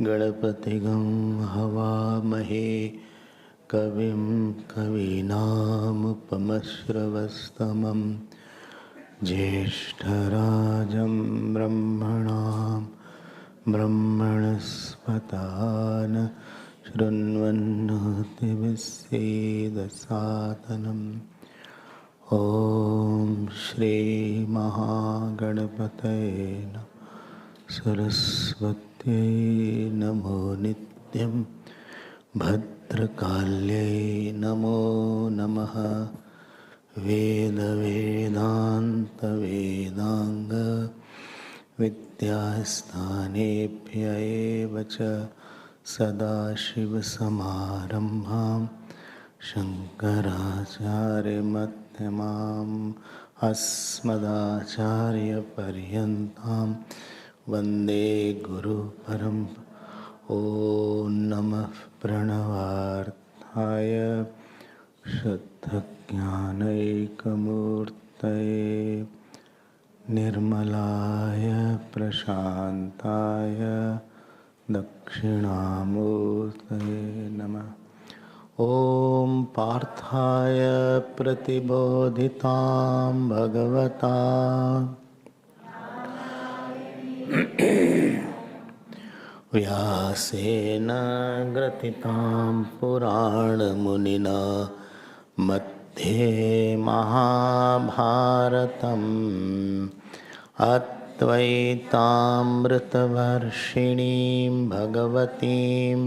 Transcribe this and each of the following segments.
गणपतिगं हवामहे कविं कवीनामुपमश्रवस्तमं ज्येष्ठराजं ब्रह्मणां ब्रह्मणस्पतान शृण्वन्नोतिभिस्सेदसादनम् ॐ श्रीमहागणपतये नमः। सरस्वत्यै नमो नित्यं भद्रकाल्यै नमो नमः। वेदवेदान्तवेदाङ्ग विद्यास्थानेभ्य एव च सदाशिवसमारम्भां शङ्कराचार्यमध्यमाम् अस्मदाचार्यपर्यन्तां वन्दे गुरुपरम्पराम्। ॐ नमः प्रणवार्थाय शुद्धज्ञानैकमूर्तये निर्मलाय प्रशान्ताय दक्षिणामूर्तये नमः। ॐ पार्थाय प्रतिबोधितां भगवता व्यासेन ग्रथितां पुराणमुनिना मध्ये महाभारतम् अद्वैतामृतवर्षिणीं भगवतीम्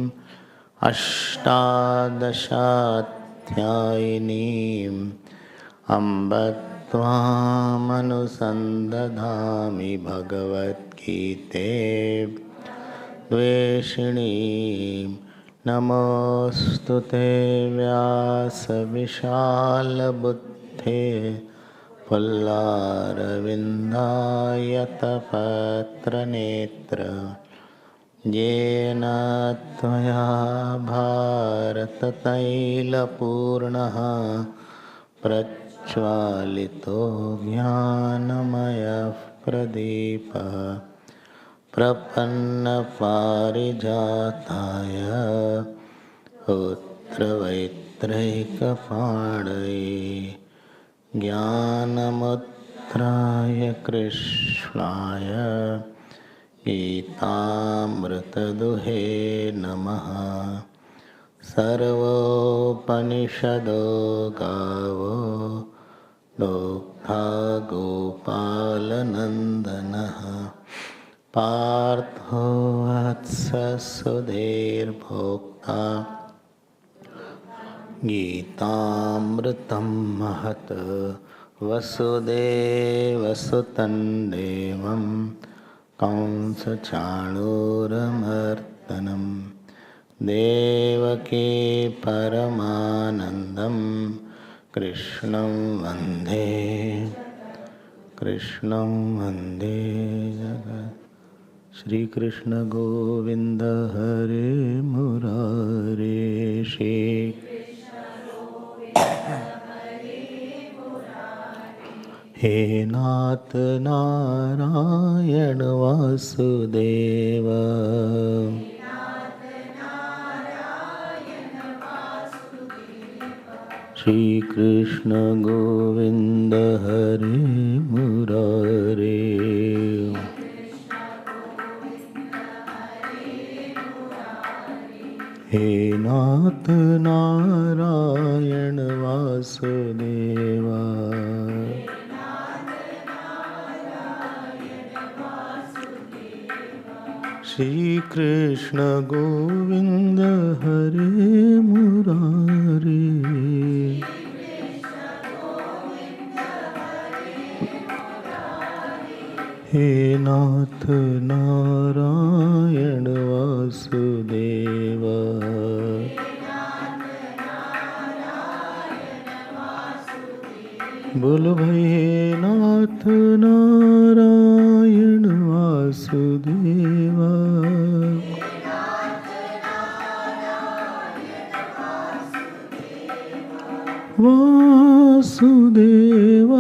अष्टादशाध्यायिनीम् अम्ब त्वामनुसन्दधामि भगवद्गीते द्वेषिणीं नमोऽस्तु ते व्यासविशालबुद्धे फुल्लारविन्दायतपत्रनेत्र येन त्वया भारततैलपूर्णः प्रज्वालितो ज्ञानमयः प्रदीपः प्रपन्नपारिजाताय पुत्रवैत्रैकपाणये ज्ञानमुद्राय कृष्णाय गीतामृतदुहे नमः। सर्वोपनिषदो गावो दोग्धा गोपालनन्दनः पार्थो वत्ससुधीर्भोक्ता गीतामृतं महत् वसुदेवसुतं देवं कंसचाणूरमर्दनं देवकी परमानन्दं कृष्णं वन्दे जगत्। श्री कृष्ण गोविंद हरे मुरारे श्री हे नाथ नारायण वासुदेव श्री कृष्ण गोविंद हरे मुरारे हे नाथ नारायण वासुदेवा श्री कृष्ण गोविंद हरे मुरारे हे नाथ नारायण वासुदेव। बोलो भाई हे नाथ नारायण वासुदेव। वासुदेव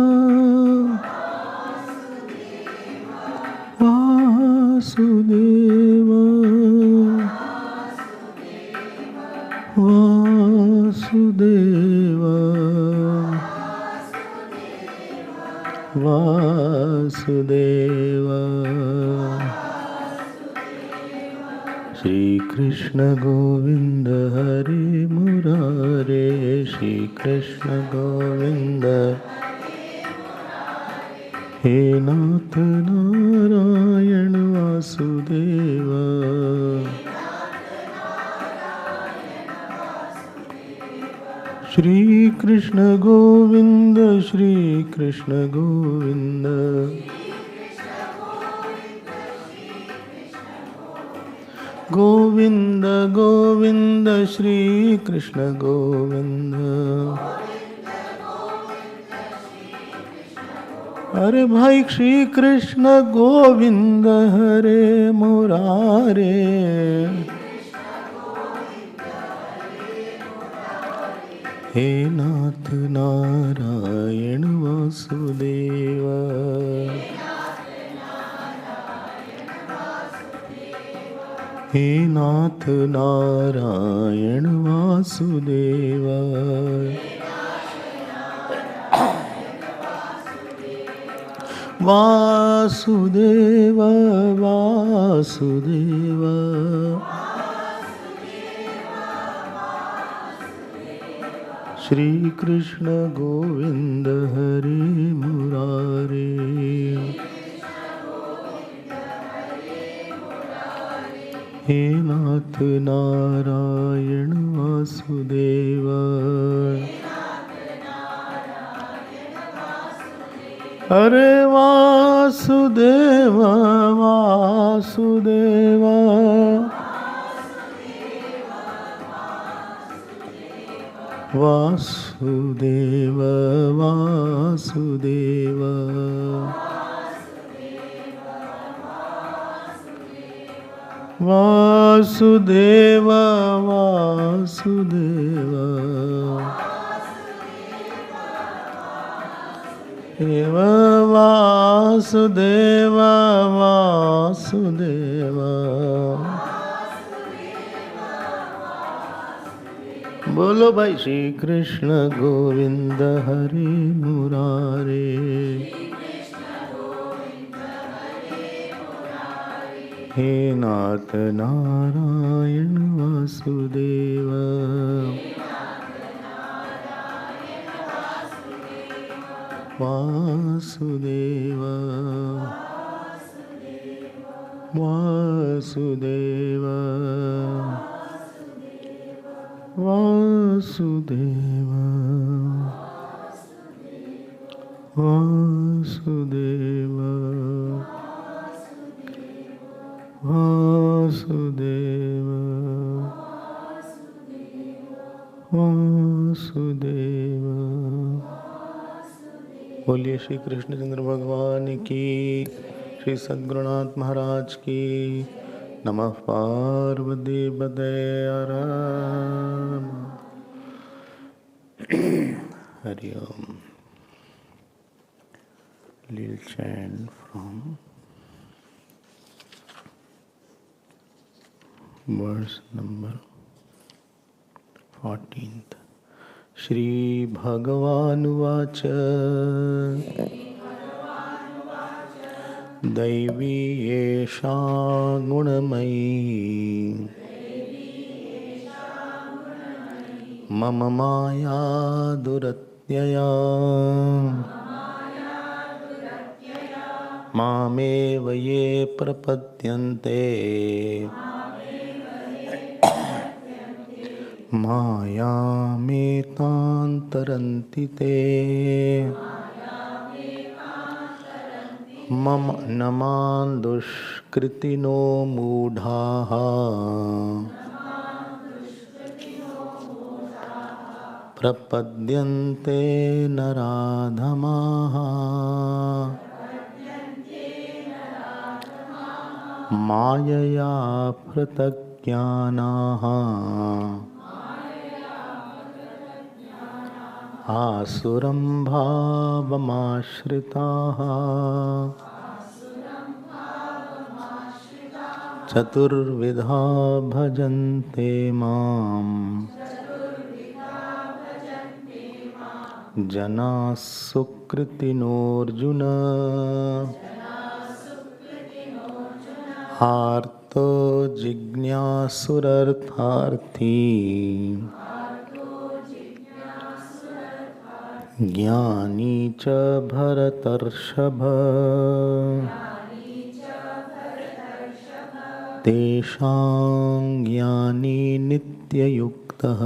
वासुदेव वासुदेव वासुदेव। श्री कृष्ण गोविंद हरे मुरारे, श्री कृष्ण गोविंद। हे नाथ नारायण वासुदेव। श्री कृष्ण गोविंद, श्री कृष्ण गोविंद। गोविंद गोविंद श्री कृष्ण गोविंद। अरे भाई श्री कृष्ण गोविंद हरे मुरारे। हे नाथ नारायण वासुदेव। हे नाथ नारायण वासुदेव। वासुदेव वासुदेव श्री कृष्ण गोविंद हरे मुरारे। हे नाथ नारायण वासुदेव। अरे वासुदेव वासुदेव वासुदेव वासुदेव वासुदेव वासुदेव। एव वासुदेव वासुदेव। बोलो भाई श्री कृष्ण गोविंद हरे मुरारे। हे नाथ नारायण वासुदेव। वासुदेव वासुदेव वासुदेव वासुदेव वासुदेव वासुदेव। बोलिए श्री कृष्णचंद्र भगवान की, श्री सद्गुरुनाथ महाराज की। नमः पार्वती पते हर हरि ओम। Little chant from verse number 14th. Shri भगवानुवाच दैवी एषा गुणमयी मम माया दुरत्यया मामेव ये प्रपद्यन्ते मायामेतां तरन्ति ते। मम नमान् दुष्कृतिनो मूढाः प्रपद्यन्ते नराधमाः मायया पृथग्ज्ञानाः आसुरं भावमाश्रिताः चतुर्विधा भजन्ते माम् जनाः सुकृतिनोऽर्जुन आर्तो जिज्ञासुरर्थार्थी ज्ञानी च भरतर्षभ तेषां ज्ञानी नित्ययुक्तः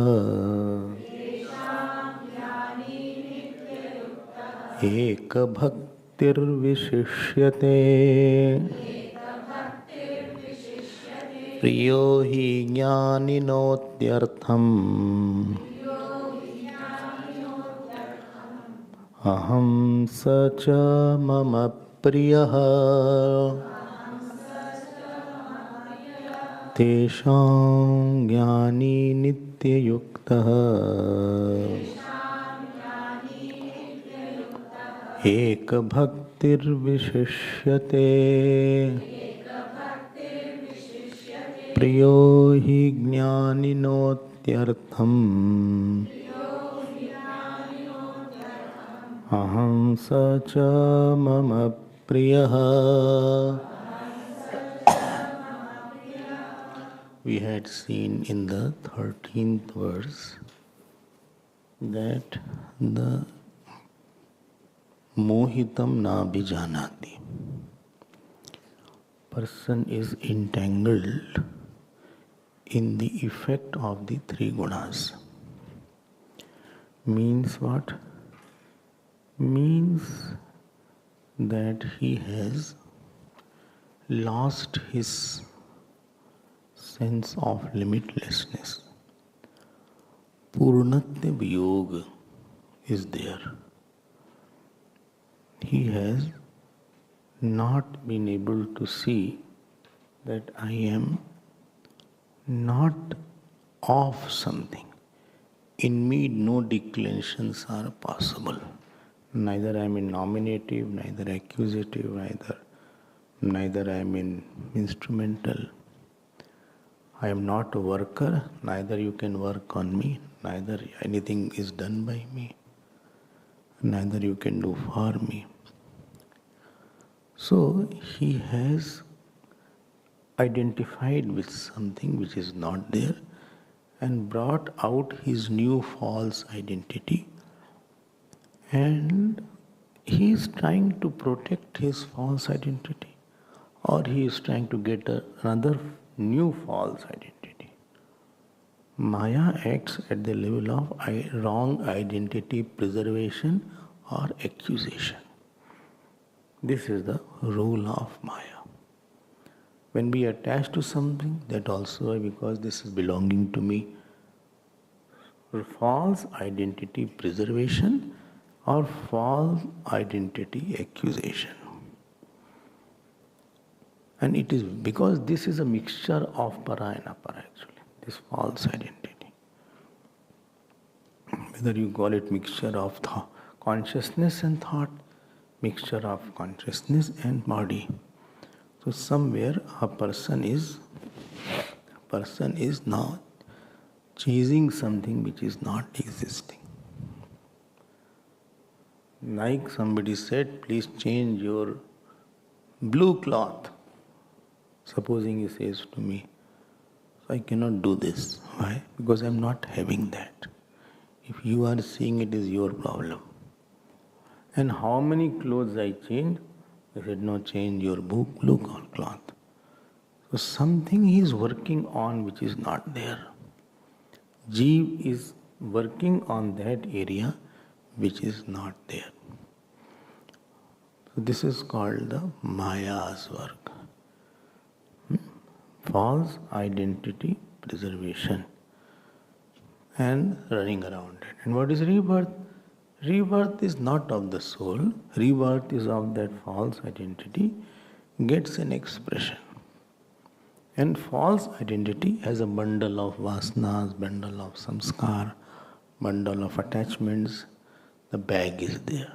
एकभक्तिर्विशिष्यते प्रियो हि ज्ञानिनोत्यर्थम् अहं स च मम प्रियः तेषां ज्ञानी नित्ययुक्तः एकभक्तिर्विशिष्यते प्रियो हि ज्ञानिनोत्यर्थम् अहं स च मम प्रियः. We had seen in the 13th verse that the mohitam na bijanati. Person is entangled in the effect of the three gunas. Means what? Means that he has lost his sense of limitlessness. Purnatya Viyog is there. He has not been able to see that I am not of something. In me no declensions are possible. Neither I am in nominative, neither accusative, neither I am in instrumental. I am not a worker, neither you can work on me, neither anything is done by me, neither you can do for me. So he has identified with something which is not there and brought out his new false identity, and he is trying to protect his false identity, or he is trying to get another new false identity. Maya acts at the level of wrong identity preservation or accusation. This is the rule of Maya. When we attach to something, that also because this is belonging to me, false identity preservation or false identity accusation. And it is because this is a mixture of para and apara actually, this false identity. Whether you call it mixture of consciousness and thought, mixture of consciousness and body. So somewhere a person is now chasing something which is not existing. Like somebody said, please change your blue cloth. Supposing he says to me, I cannot do this. Why? Because I am not having that. If you are seeing it is your problem. And how many clothes I changed? I said, no, change your blue cloth. So something he is working on which is not there. Jeev is working on that area which is not there. So this is called the Maya's work. False identity preservation and running around it. And what is rebirth? Rebirth is not of the soul, rebirth is of that false identity, gets an expression. And false identity has a bundle of vasanas, bundle of samskar, bundle of attachments. The bag is there,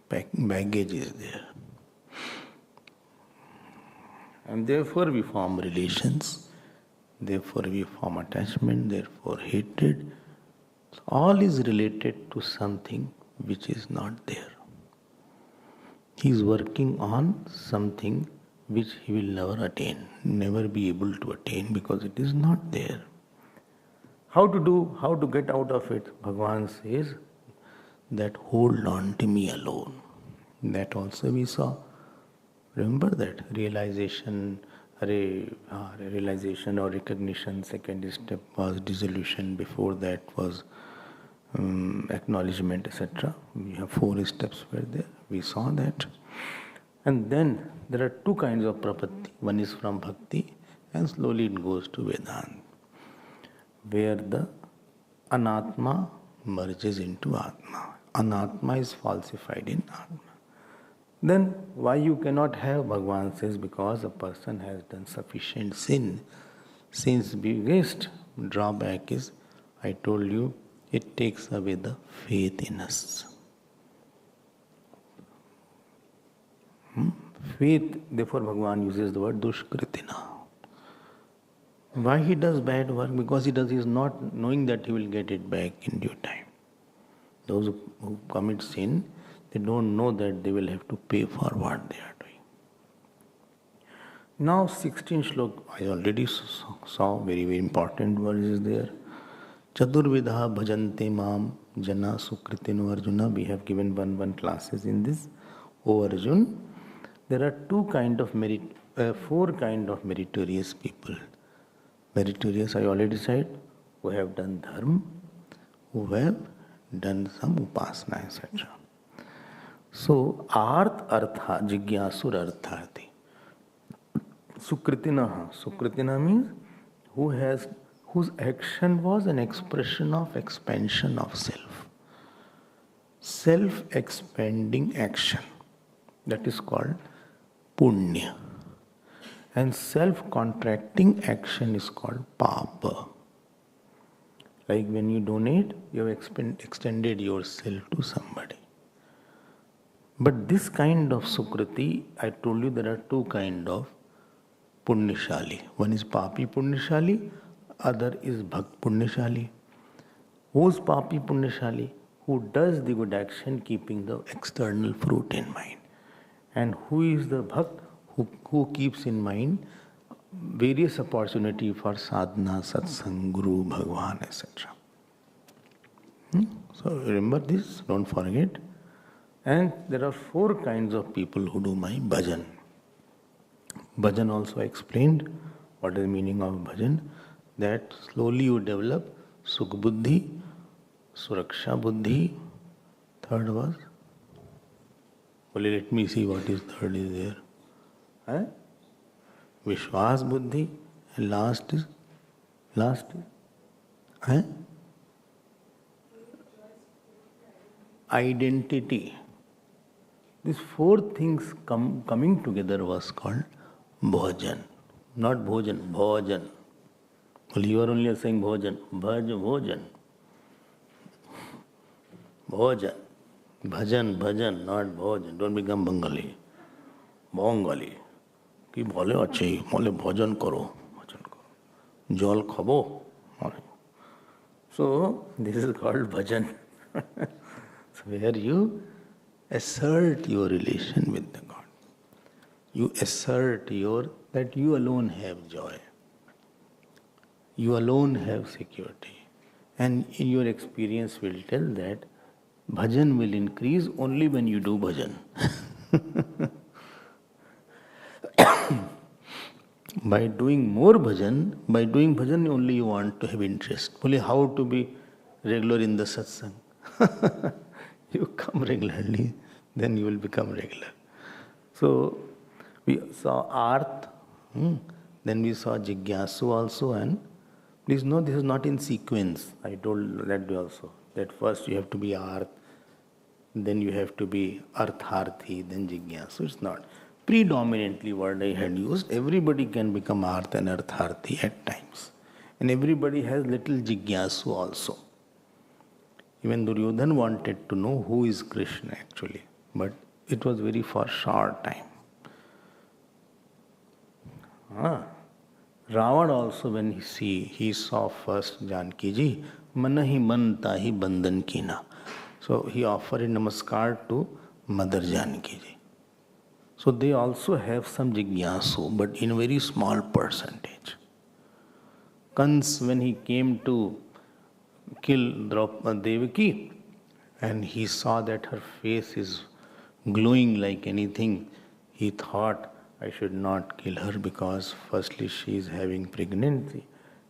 baggage is there. And therefore we form relations, therefore we form attachment, therefore hatred. All is related to something which is not there. He is working on something which he will never attain, never be able to attain because it is not there. How to get out of it? Bhagavan says that hold on to me alone. That also we saw. Remember that realization or recognition, second step was dissolution, before that was acknowledgement, etc. We have 4 steps were there. We saw that. And then there are 2 kinds of prapatti. One is from bhakti and slowly it goes to Vedanta, where the anatma merges into atma. Anatma is falsified in atma. Then why you cannot have? Bhagavan says because a person has done sufficient sin. Sin's biggest drawback is, I told you, it takes away the faith in us. Faith, therefore Bhagavan uses the word dushkritina. Why he does bad work? Because he is not knowing that he will get it back in due time. Those who commit sin, they don't know that they will have to pay for what they are doing. Now 16 shlok, I already saw very, very important words is there. Chaturvidha bhajante mam jana sukritino Arjuna. We have given one classes in this. O Arjun, there are 4 kind of meritorious people. Meritorious, I already said, who have done dharma, who have done some upasana, etc. So, Artha, Jigyasu and Ararthi. Sukritina means whose action was an expression of expansion of self. Self-expanding action. That is called punya. And self-contracting action is called papa. Like when you donate, you have extended yourself to somebody. But this kind of sukriti, I told you there are 2 kinds of punyashali. One is papi punyashali, other is bhakt punyashali. Who is papi punyashali? Who does the good action keeping the external fruit in mind. And who is the bhakt? Who keeps in mind various opportunity for sadhana, satsang, guru, bhagwan, etc. So remember this, don't forget. And there are 4 kinds of people who do my bhajan. Bhajan also explained what is the meaning of bhajan. That slowly you develop sukh buddhi, suraksha buddhi. Third was, well, let me see what is third is there. Vishwas buddhi, and last is identity. These 4 things coming together was called bhojan. Not bhojan, bhojan. Well, you are only saying bhojan. Bhojan. Bhojan. Bhajan, not bhojan. Don't become Bengali. Bengali. कि बोले अच्छे ही बोले भोजन करो जल खाबो. So this is called bhajan. So where you assert your relation with the God. You assert that you alone have joy. You alone have security. And in your experience will tell that bhajan will increase only when you do bhajan. By doing bhajan only you want to have interest. Only how to be regular in the satsang. You come regularly, then you will become regular. So we saw Arta, then we saw Jigyasu also, and please know this is not in sequence. I told that also, that first you have to be Arta, then you have to be Artharthi, then Jigyasu. It's not. Predominantly what I had used, everybody can become Arta and Artharthi at times. And everybody has little Jigyasu also. Even Duryodhan wanted to know who is Krishna actually, but it was very for short time. Ravan also, when he saw first Janki ji, manahi man tahi bandhan kina. So he offered a namaskar to Mother Janki ji. So they also have some Jigyasu, but in a very small percentage. Kans, when he came to kill Devaki, and he saw that her face is glowing like anything, he thought, I should not kill her because firstly she is having pregnancy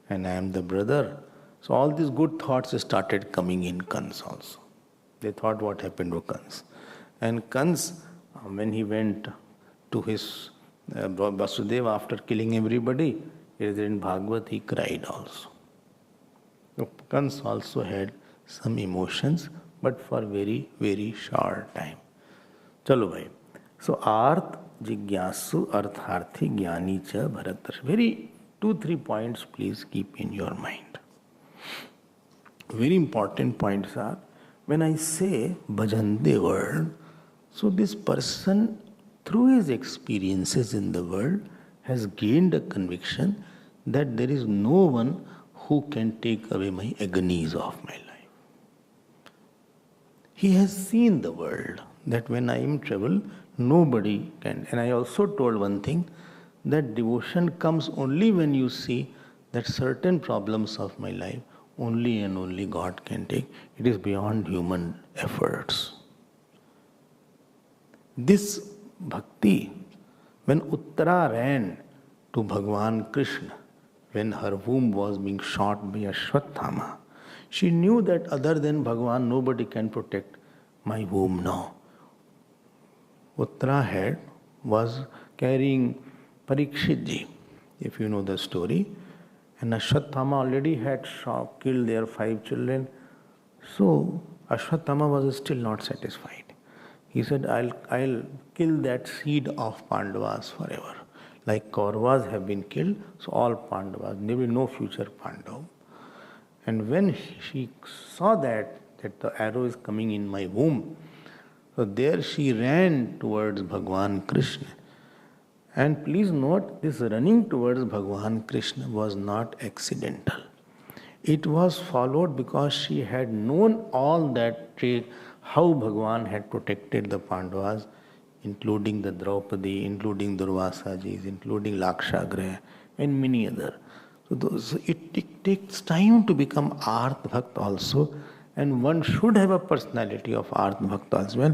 and I am the brother. So all these good thoughts started coming in Kans also. They thought what happened to Kans. And Kans, when he went to his Vasudeva after killing everybody, it is in Bhagavad, he cried also. So Kans also had some emotions, but for very, very short time. Chalo bhai. So Arth, Jigyasu, Artharthi, Jnani cha, Bharatar. Very 2-3 points please keep in your mind. Very important points are, when I say Bhajante world, so this person through his experiences in the world has gained a conviction that there is no one who can take away my agonies of my life. He has seen the world, that when I am troubled, nobody can. And I also told one thing, that devotion comes only when you see that certain problems of my life, only and only God can take. It is beyond human efforts. This bhakti, when Uttara ran to Bhagavan Krishna, when her womb was being shot by Ashwatthama, she knew that other than Bhagavan, nobody can protect my womb now. Uttara was carrying Parikshit ji, if you know the story, and Ashwatthama already had killed their 5 children. So Ashwatthama was still not satisfied. He said, I'll kill that seed of Pandavas forever. Like Kauravas have been killed, so all Pandavas, there will be no future Pandav. And when she saw that the arrow is coming in my womb, so there she ran towards Bhagavan Krishna. And please note, this running towards Bhagavan Krishna was not accidental. It was followed because she had known all that how Bhagavan had protected the Pandavas, including the Draupadi, including Durvasajis, including Lakshagraha, and many other. So it takes time to become Arth Bhakt also, and one should have a personality of Arth Bhakt as well,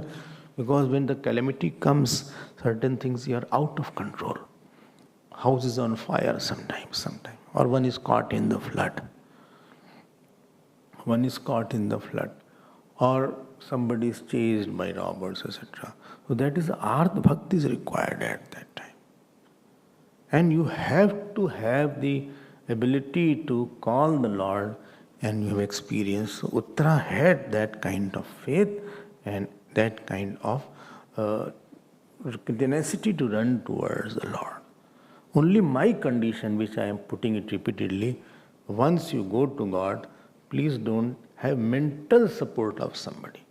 because when the calamity comes, certain things are out of control. House is on fire sometimes, or one is caught in the flood. Or somebody is chased by robbers, etc. So that is Arth Bhakti is required at that time. And you have to have the ability to call the Lord, and you have experience. So Uttara had that kind of faith and that kind of tenacity to run towards the Lord. Only my condition, which I am putting it repeatedly, once you go to God, please don't have mental support of somebody.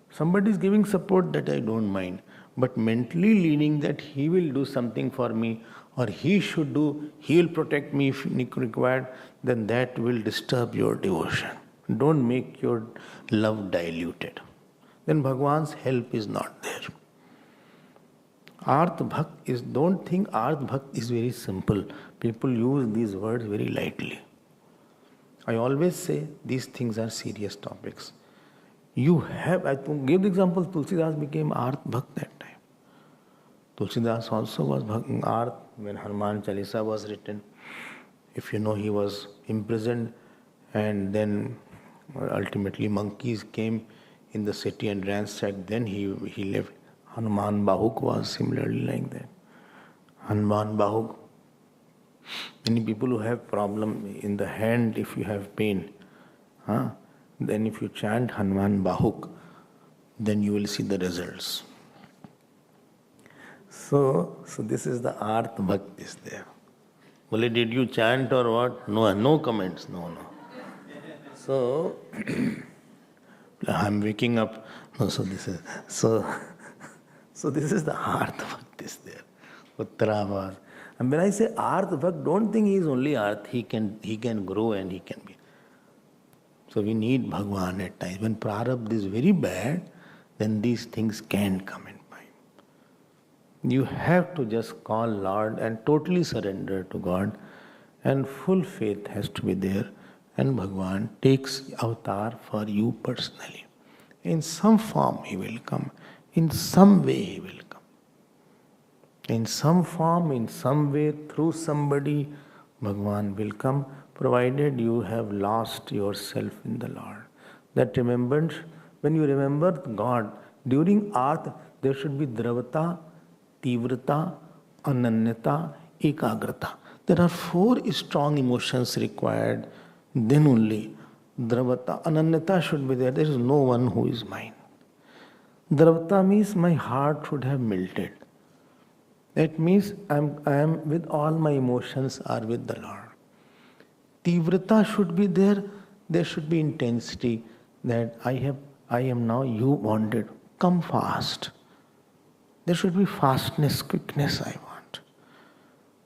Somebody is giving support, that I don't mind, but mentally leaning that he will do something for me, or he will protect me if required, then that will disturb your devotion. Don't make your love diluted. Then Bhagavan's help is not there. Arth Bhakt don't think Arth Bhakt is very simple. People use these words very lightly. I always say these things are serious topics. I give the example, Tulsidas became Arth Bhakt that time. Tulsidas also was Arth when Hanuman Chalisa was written. If you know, he was imprisoned, and then ultimately monkeys came in the city and ransacked, then he left. Hanuman Bahuk was similarly like that. Hanuman Bahuk. Many people who have problem in the hand, if you have pain, then if you chant Hanuman Bahuk, then you will see the results. So this is the Arta Bhakti is there. Well, did you chant or what? No comments. No. So I'm waking up. No, so this is the Arta Bhakti is there. Uttarabhas. And when I say Arta Bhakti, don't think he is only Arta. He can grow and he can be. So we need Bhagwan at times. When prarabdha is very bad, then these things can't come in mind. You have to just call Lord and totally surrender to God, and full faith has to be there, and Bhagwan takes avatar for you personally. In some form he will come, in some way he will come. In some form, in some way, through somebody, Bhagwan will come, provided you have lost yourself in the Lord. That remembrance, when you remember God, during Arta, there should be Dravata, Tivrata, Ananyata, Ekagrata. There are 4 strong emotions required, then only Dravata, Ananyata should be there. There is no one who is mine. Dravata means my heart should have melted. That means I am with all my emotions are with the Lord. Tivrata should be there. There should be intensity that I am now, you wanted. Come fast. There should be fastness, quickness I want.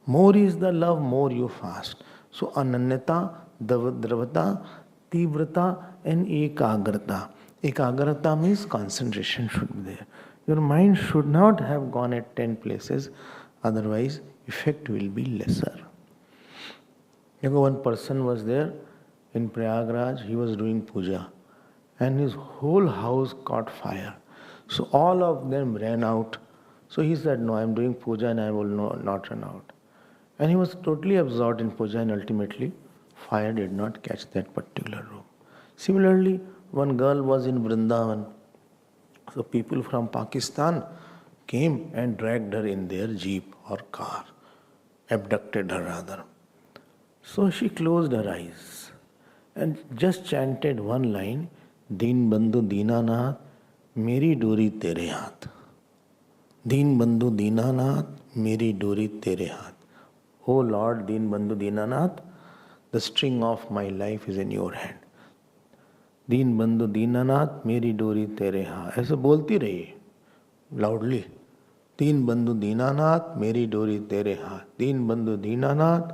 More is the love, more you fast. So Ananyata, Dravata, Tivrata and Ekagrata. Ekagrata means concentration should be there. Your mind should not have gone at 10 places, otherwise effect will be lesser. One person was there in Prayagraj, he was doing puja and his whole house caught fire. So all of them ran out. So he said, no, I am doing puja and I will not run out. And he was totally absorbed in puja and ultimately fire did not catch that particular room. Similarly, one girl was in Vrindavan. So people from Pakistan came and dragged her in their jeep or car, abducted her rather. So she closed her eyes and just chanted one line, Deen Bandhu Deenanath, Meri Dori Tere Haath. Deen Bandhu Deenanath, Meri Dori Tere Haath. Oh Lord, Deen Bandhu Deenanath, the string of my life is in your hand. दीन बंधु दीनानाथ मेरी डोरी तेरे हाथ. ऐसे बोलती रहिए loudly. दीन बंधु दीनानाथ मेरी डोरी तेरे हाथ. दीन बंधु Dinanath.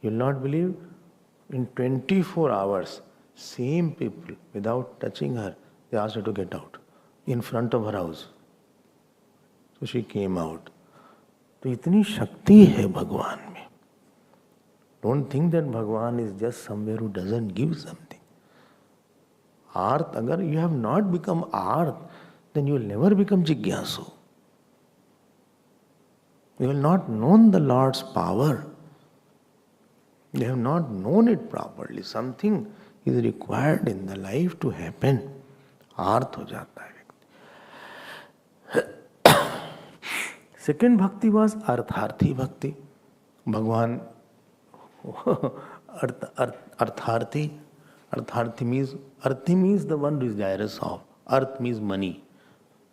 You will not believe, in 24 hours, same people, without touching her, they asked her to get out in front of her house. So she came out. तो इतनी शक्ति है भगवान में. Don't think that Bhagwan is just somewhere who doesn't give something. Arth, agar you have not become Arth, then you will never become Jigyasu. You will not known the Lord's power. You have not known it properly. Something is required in the life to happen. Arth ho jata hai vyakti. Second bhakti was Artharthi bhakti. Bhagwan Artharthi. Artharthi means the one desirous of. Arth means money.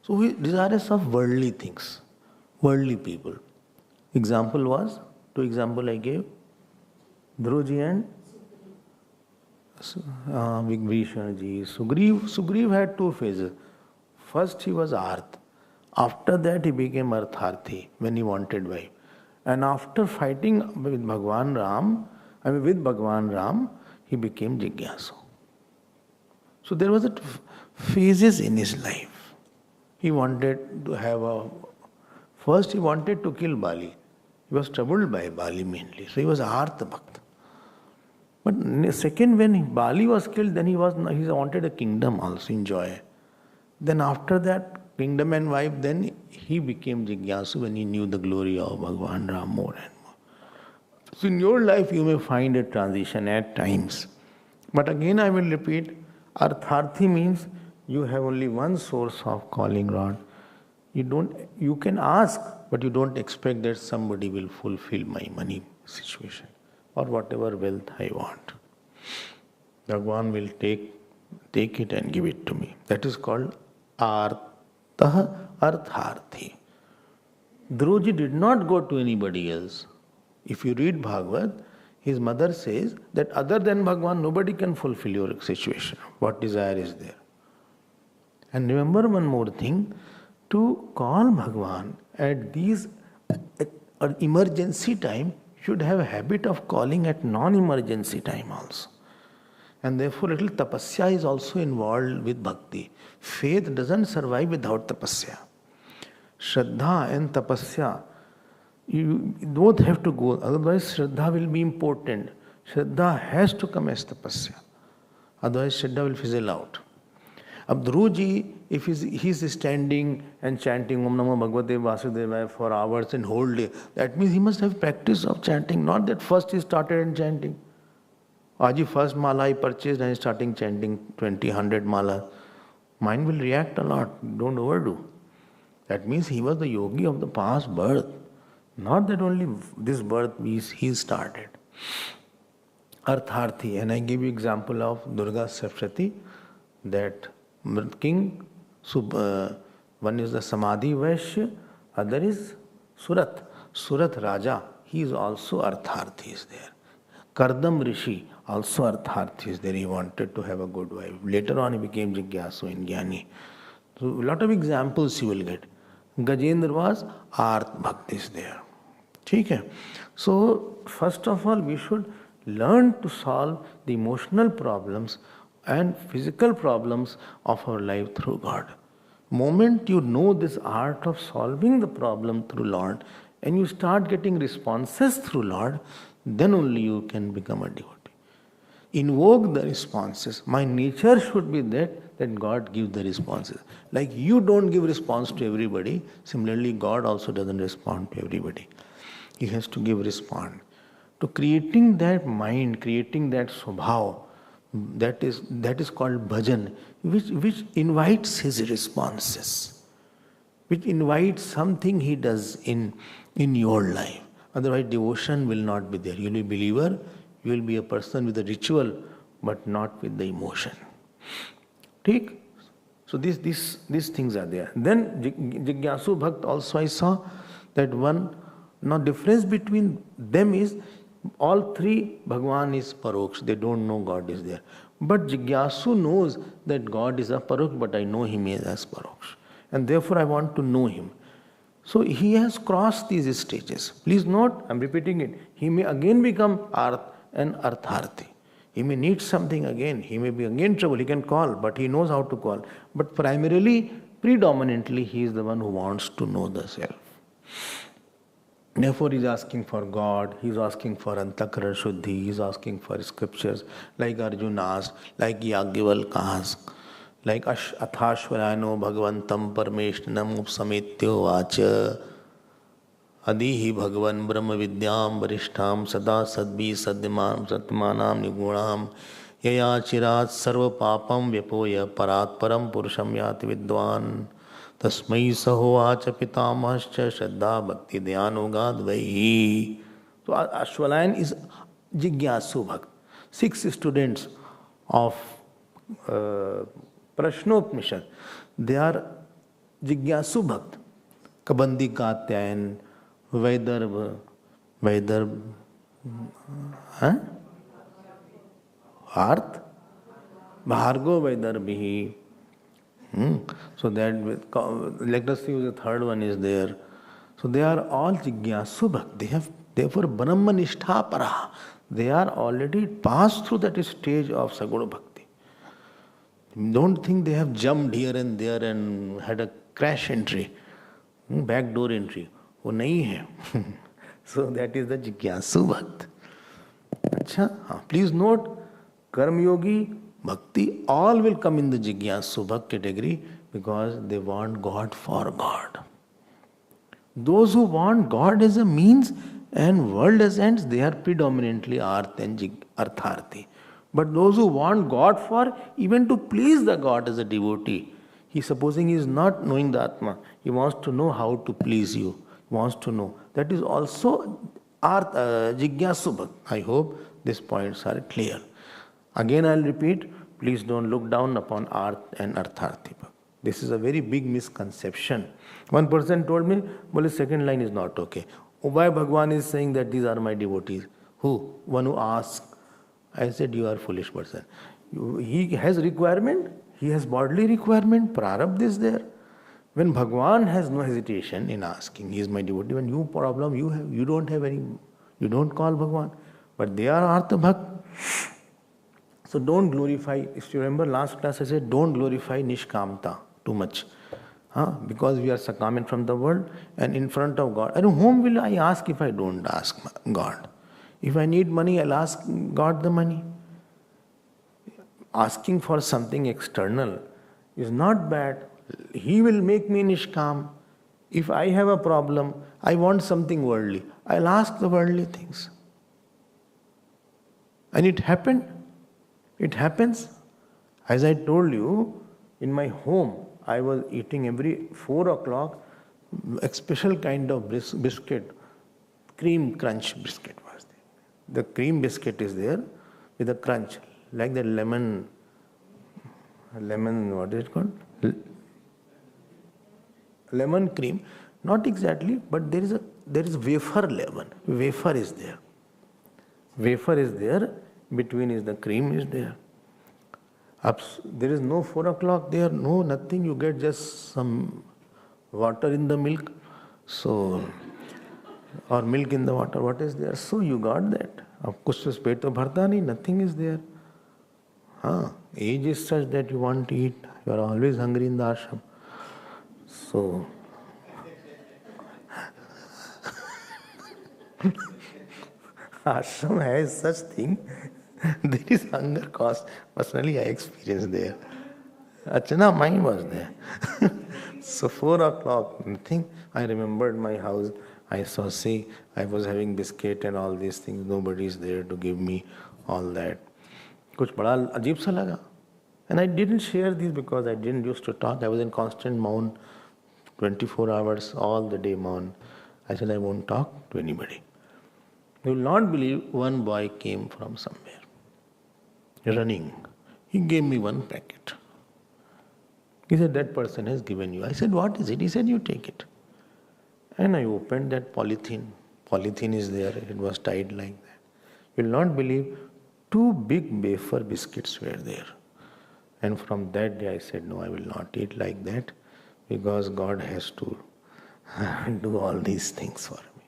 So we desirous of worldly things, worldly people. Example was, two example I gave, Dhruji and Vibhishan ji. Sugriv had 2 phases. First he was Arth. After that he became Artharthi when he wanted wife. And after fighting with Bhagwan Ram, he became Jigyasu. So there was phases in his life. He wanted to have first he wanted to kill Bali. He was troubled by Bali mainly. So he was Artha Bhakta. But second, when Bali was killed, then he wanted a kingdom also, enjoy. Then after that, kingdom and wife, then he became Jigyasu when he knew the glory of Bhagwan Ram more and more. So in your life you may find a transition at times. But again I will repeat, Artharthi means you have only one source of calling Lord. You can ask, but you don't expect that somebody will fulfill my money situation or whatever wealth I want. Bhagwan will take it and give it to me. That is called Arta Artharthi. Dhruji did not go to anybody else. If you read Bhagavad, his mother says that other than Bhagwan, nobody can fulfill your situation. What desire is there? And remember one more thing, to call Bhagwan at these emergency time, should have a habit of calling at non-emergency time also. And therefore little tapasya is also involved with bhakti. Faith doesn't survive without tapasya. Shraddha and tapasya, you both have to go, otherwise Shraddha will be important. Shraddha has to come as tapasya. Otherwise Shraddha will fizzle out. Ab Dhruji, if he's standing and chanting Om Namo Bhagavate Vasudevaya for hours and whole day, that means he must have practice of chanting, not that first he started and chanting. Aji first mala I purchased and I starting chanting 20, 100 mala. Mind will react a lot, don't overdo. That means he was the yogi of the past birth. Not that only this birth he started. Artharthi, and I give you example of Durga Saptati, that king, one is the Samadhi Vaishya, other is Surat. Surat Raja, he is also Artharthi is there. Kardam Rishi, also Artharthi is there. He wanted to have a good wife. Later on he became Jigyasu and Gani. So a lot of examples you will get. Gajendra was Art Bhakti is there. Okay? So first of all we should learn to solve the emotional problems and physical problems of our life through God. Moment you know this art of solving the problem through Lord and you start getting responses through Lord, then only you can become a devotee. Invoke the responses. My nature should be that God gives the responses. Like you don't give response to everybody, similarly God also doesn't respond to everybody. He has to give response. To creating that mind, creating that swabhav, that is called bhajan, which invites his responses, which invites something he does in your life. Otherwise devotion will not be there. You will be a believer, you will be a person with a ritual, but not with the emotion. Take? So these things are there. Then Jigyasu Bhakt also I saw that one, now difference between them is all three Bhagwan is Paroksh. They don't know God is there. But Jigyasu knows that God is a Paroksh, but I know Him as Paroksh. And therefore I want to know Him. So he has crossed these stages. Please note, I am repeating it. He may again become Arth and Artharthi. He may need something again. He may be again trouble. He can call, but he knows how to call. But primarily, predominantly, he is the one who wants to know the self. Therefore, he is asking for God, he is asking for Antakara Shuddhi, he is asking for scriptures, like Arjuna asked, like Yagyavalka asked, like Athashvarano Bhagavantam Parmeshnam Upsametyo Vacha Adihi Bhagavan Brahma Vidyam Varishtham Sada Sadbhi Satmanam Nigunam Yaya Chirat Sarva Papam Vyapoya Parat Param Purusham Yati Vidwan Tasmai Sahovacha Pitamahascha Shraddha Bhakti Dhyanogad. So Ashwalayan is Jigyasu Bhakt. 6 students of Prashnopnishad. They are Jigyasu Bhakt. Kabandi Katyayan, Vaidarva, Arth, Bhargo Vaidarbihi. So that, let us see the third one is there. So they are all Jigyasu Bhakt. They have, therefore, Brahmanishtha Paraha. They are already passed through that stage of Saguna Bhakti. Don't think they have jumped here and there and had a crash entry, backdoor entry. वो नहीं है. So that is the Jigyasu Bhakt. अच्छा, please note, Karma Yogi, Bhakti, all will come in the Jigyasu Bhakt category because they want God for God. Those who want God as a means and world as ends, they are predominantly Artha and Artharthi. But those who want God for, even to please the God as a devotee, supposing he is not knowing the Atma, he wants to know how to please you, he wants to know. That is also Arta, Jigyasu Bhakt. I hope these points are clear. Again I will repeat, please don't look down upon Arta and Artharthi Bhakt. This is a very big misconception. One person told me, well, the second line is not okay. Why Bhagwan is saying that these are my devotees? Who? One who asks. I said, you are a foolish person. He has requirement, he has bodily requirement, prarabdha is there. When Bhagwan has no hesitation in asking, he is my devotee, when you problem you have, you don't have any, you don't call Bhagwan. But they are Artha Bhakt. So don't glorify, if you remember last class I said, don't glorify Nishkamta too much. Because we are succumbing from the world and in front of God. And whom will I ask if I don't ask God? If I need money, I'll ask God the money. Asking for something external is not bad. He will make me nishkam. If I have a problem, I want something worldly, I'll ask the worldly things. And it happened. It happens. As I told you, in my home, I was eating every 4 o'clock a special kind of biscuit, cream crunch biscuit was there. The cream biscuit is there with a crunch, like the lemon, what is it called? Lemon cream. Not exactly, but there is wafer lemon. Wafer is there. Wafer is there, between is the cream is there. There is no 4 o'clock there, no nothing, you get just some water in the milk, so, or milk in the water, what is there? So you got that. Ab kuch to pet to bharta nahi, nothing is there. Age is such that you want to eat, you are always hungry in the ashram. So, ashram has such thing. There is hunger cost. Personally, I experienced there. Achana, mine was there. So 4 o'clock, nothing. I remembered my house. I saw, see, I was having biscuit and all these things. Nobody is there to give me all that. Kuch bada ajeeb sa laga. And I didn't share this because I didn't used to talk. I was in constant maun, 24 hours, all the day maun. I said, I won't talk to anybody. You will not believe, one boy came from somewhere, running. He gave me one packet. He said, that person has given you. I said, what is it? He said, you take it. And I opened that polythene. Polythene is there. It was tied like that. You will not believe, 2 big wafer biscuits were there. And from that day I said, no, I will not eat like that because God has to do all these things for me.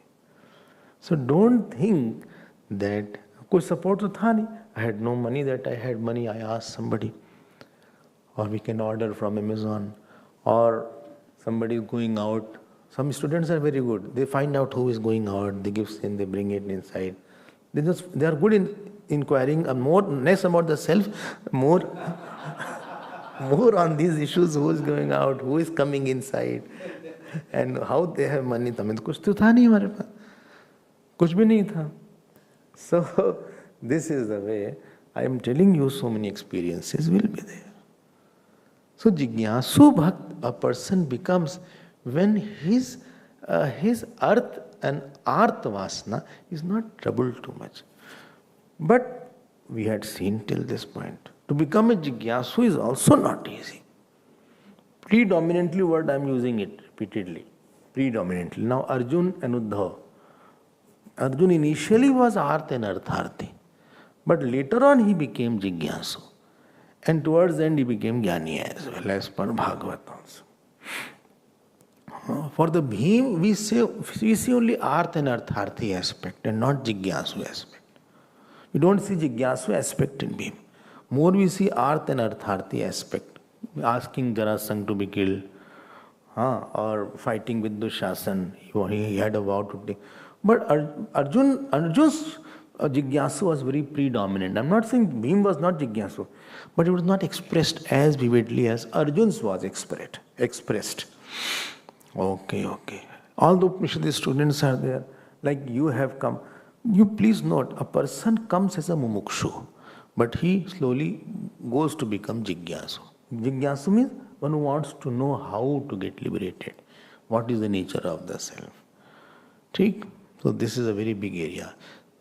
So don't think that, kuch support to tha nahi. I had no money. That I had money, I asked somebody. Or we can order from Amazon. Or somebody is going out. Some students are very good. They find out who is going out. They give sin, they bring it inside. They are good in inquiring more, less about the self, more on these issues, who is going out, who is coming inside, and how they have money. Kuch to tha nahi hamare paas. Kuch bhi nahi tha. So, this is the way I am telling you, so many experiences will be there. So, Jigyasu Bhakt, a person becomes when his Arth and Artha Vasana is not troubled too much. But we had seen till this point, to become a Jigyasu is also not easy. Predominantly word I am using it repeatedly. Predominantly. Now Arjun and Uddhava. Arjun initially was Artha and Artharthi. But later on he became Jigyasu. And towards the end he became Gani as well, as per Bhagavat also. For the Bhim, we see only Artha and Artharthi aspect and not Jigyasu aspect. We don't see Jigyasu aspect in Bhim. More we see Artha and Artharthi aspect. Asking Jarasandha to be killed. Or fighting with Dushasan. He had a vow to take. But Arjun's Jigyasu was very predominant. I'm not saying Bhim was not Jigyasu, but it was not expressed as vividly as Arjun's was expressed. Okay. All the Upanishad students are there, like you have come. You please note, a person comes as a mumukshu, but he slowly goes to become Jigyasu. Jigyasu means one who wants to know how to get liberated, what is the nature of the self. ठीक? So this is a very big area.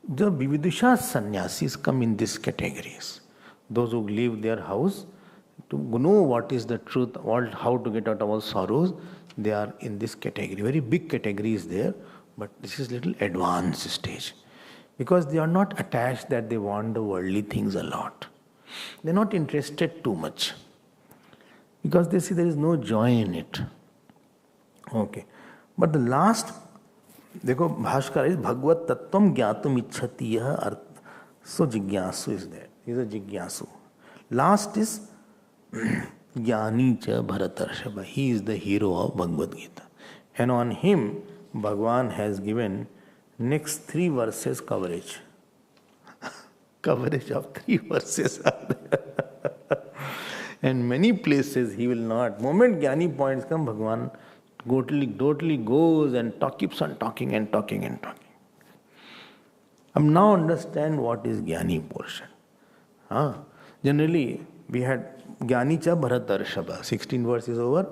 The Vividusha sannyasis come in these categories. Those who leave their house to know what is the truth, how to get out of all sorrows, they are in this category. Very big category is there, but this is little advanced stage. Because they are not attached that they want the worldly things a lot. They are not interested too much. Because they see there is no joy in it. Okay. But the last, देखो Bhaskar is Bhagavad Tattvam Gyatum Ichhati Yah Arta. So Jigyasu is there. He is a Jigyasu. Last is Jnani Cha Bharatarshava. He is the hero of Bhagavad Gita. And on him, Bhagavan has given next 3 verses coverage. Coverage of 3 verses are there. And many places he will not. Moment Jnani points come, Bhagavan totally goes and keeps on talking and talking and talking. Now understand what is Jnani portion. Generally, we had Jnani Cha Bharatarshava. 16 verses over.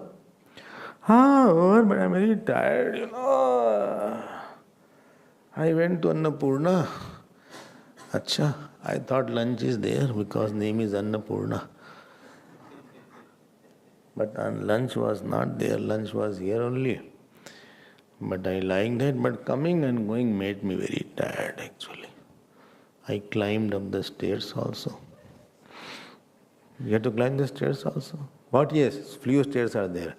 Over, but I'm very tired, I went to Annapurna. Acha, I thought lunch is there because name is Annapurna. But lunch was not there, lunch was here only. But I liked that, but coming and going made me very tired actually. I climbed up the stairs also. You have to climb the stairs also? What? Yes, few stairs are there.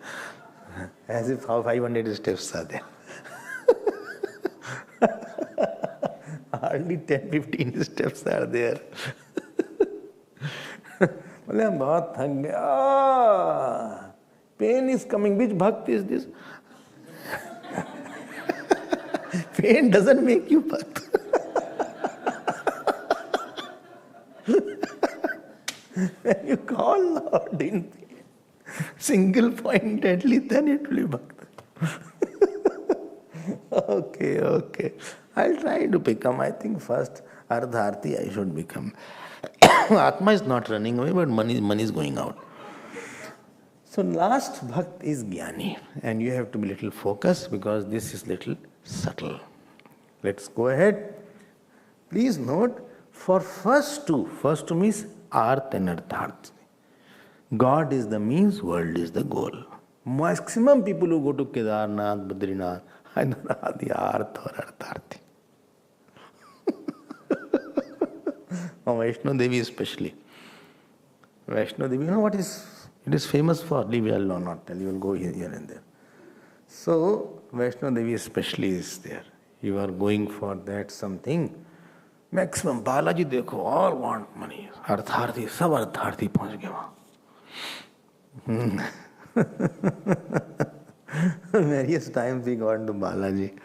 As if how 500 steps are there. Hardly 10-15 steps are there. बोले हम बहुत थक गए. Pain is coming. Which bhakti is this? Pain doesn't make you bhakt. When you call Lord in single pointedly, then it will be bhakt. Okay. I'll try to become. I think first Ararthi I should become. Atma is not running away, but money is going out. So last bhakt is Jnani. And you have to be little focused because this is little subtle. Let's go ahead. Please note, for first two means Artha and Artharthi. God is the means, world is the goal. Maximum people who go to Kedarnath, Badrinath, I don't know the Artha or Artharthi. Vaishno Devi especially. Vaishno Devi, you know what is it is famous for? Leave it alone, not tell you will go here and there. So Vaishno Devi especially is there. You are going for that something. Maximum Balaji dekho, all want money. Artharthi, sab Artharthi pahunch gaye wahan. Various times we got to Balaji.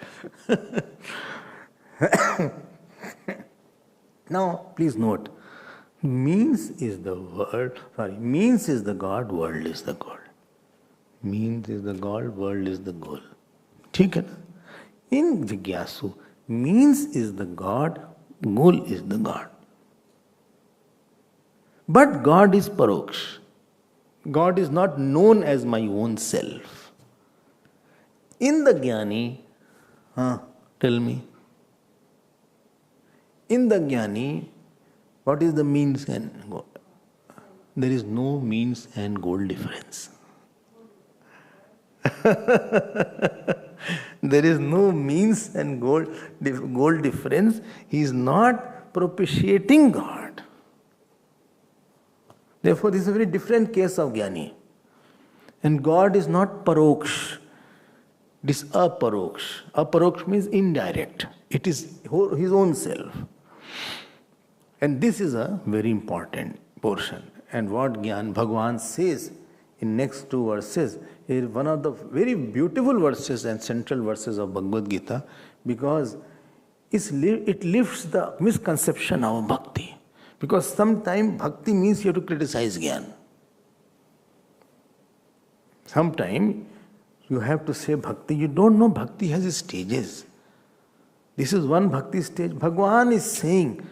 Now, please note, means is the God, world is the goal. Means is the God, world is the goal. ठीक है ना? In Jigyasu, means is the God, goal is the God. But God is paroksh. God is not known as my own self. In the Jnani, tell me. In the Jnani, what is the means and goal? There is no means and goal difference. There is no means and goal difference. He is not propitiating God. Therefore, this is a very different case of Jnani. And God is not paroksh. This aparoksh. Aparoksh means indirect. It is his own self. And this is a very important portion. And what Bhagavan says in next 2 verses is one of the very beautiful verses and central verses of Bhagavad Gita, because it lifts the misconception of bhakti. Because sometimes bhakti means you have to criticize Jnana. Sometimes you have to say bhakti. You don't know bhakti has stages. This is one bhakti stage. Bhagavan is saying,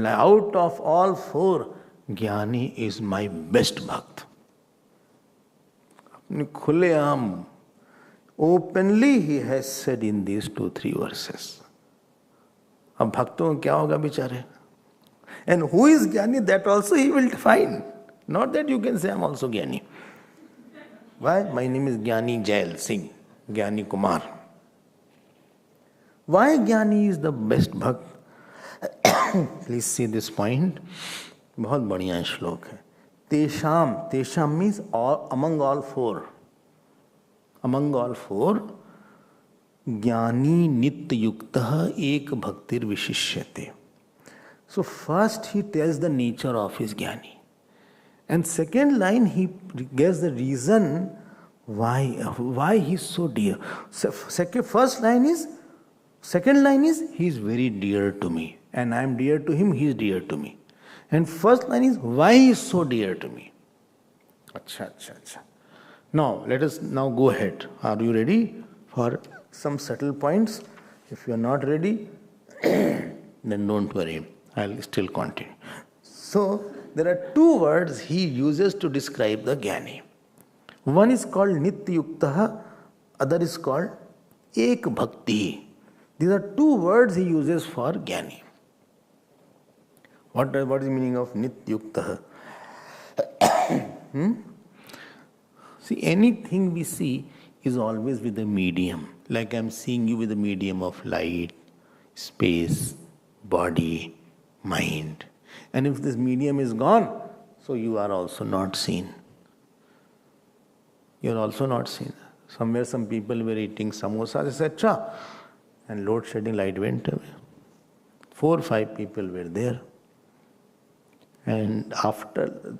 out of all 4, Jnani is my best bhakt. Khuleam, openly he has said in these 2-3 verses. अब भक्तों को क्या होगा बेचारे? And who is Jnani? That also he will define. Not that you can say I am also Jnani. Why? My name is Jnani Jail Singh, Jnani Kumar. Why Jnani is the best Bhakt? Please see this point. बहुत बढ़िया श्लोक है. Tesham means all, among all four. Among all four, Jnani Nitya Yuktah Ek Bhaktir Vishishyate. So first he tells the nature of his Jnani. And second line he gives the reason why he is so dear. Second line is he is very dear to me. And I am dear to him, he is dear to me. And first line is why he is so dear to me. Acha. Now let us now go ahead. Are you ready for some subtle points? If you are not ready, then don't worry. I will still continue. So there are 2 words he uses to describe the Jnani. One is called Nitya Yuktah, other is called Ek Bhakti. These are 2 words he uses for Jnani. What is the meaning of Nitya Yuktah? See, anything we see is always with a medium. Like I am seeing you with a medium of light, space, body, mind. And if this medium is gone, so you are also not seen. You are also not seen. Somewhere some people were eating samosas, etc. And load shedding light went away. 4 or 5 people were there. And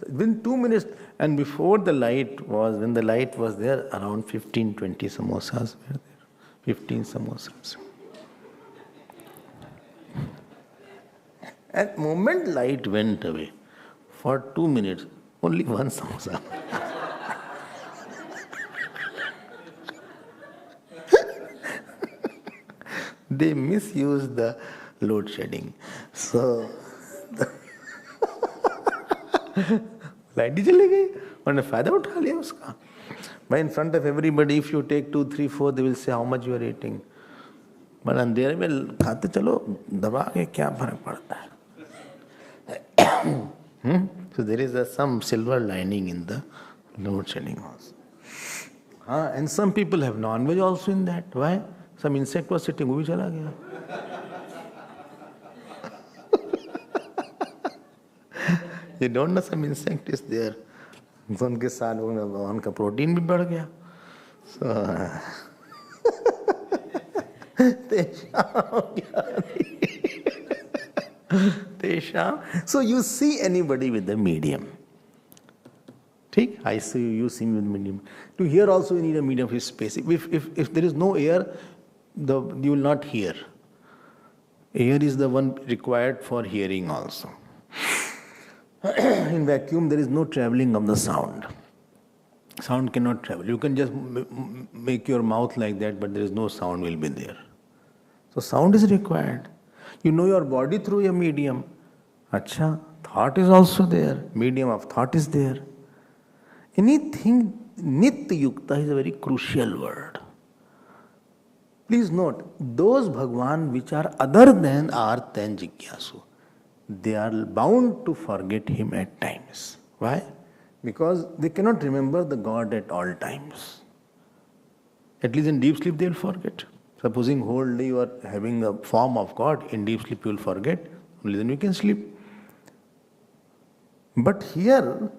within 2 minutes, and before when the light was there, around 15-20 samosas were there. 15 samosas. At the moment light went away, for 2 minutes, only 1 samosa. They misused the load shedding. So, light ही चली गई, उन्होंने फायदा उठा लिया उसका. By in front of everybody, if you take 2, 3, 4, they will say how much you are eating. But अंधेरे में खाते चलो, दबा के क्या फर्क पड़ता है? So there is some silver lining in the load shedding also. And some people have non-veg also in that. Why? Some insect was sitting, वो भी चला गया. You don't know some insect is there. So उनके साथ उनका protein भी बढ़ गया. So you see anybody with the medium. ठीक? I see you see me with medium. To hear also you need a medium of space. If there is no air, you will not hear. Air is the one required for hearing also. In vacuum, there is no traveling of the sound. Sound cannot travel. You can just make your mouth like that, but there is no sound will be there. So sound is required. You know your body through a medium. Acha, thought is also there. Medium of thought is there. Anything, Nitya Yukta is a very crucial word. Please note, those Bhagwan which are other than Arta and Jigyasu, they are bound to forget him at times. Why? Because they cannot remember the God at all times. At least in deep sleep they will forget. Supposing whole day you are having a form of God, in deep sleep you will forget, only then you can sleep. But here,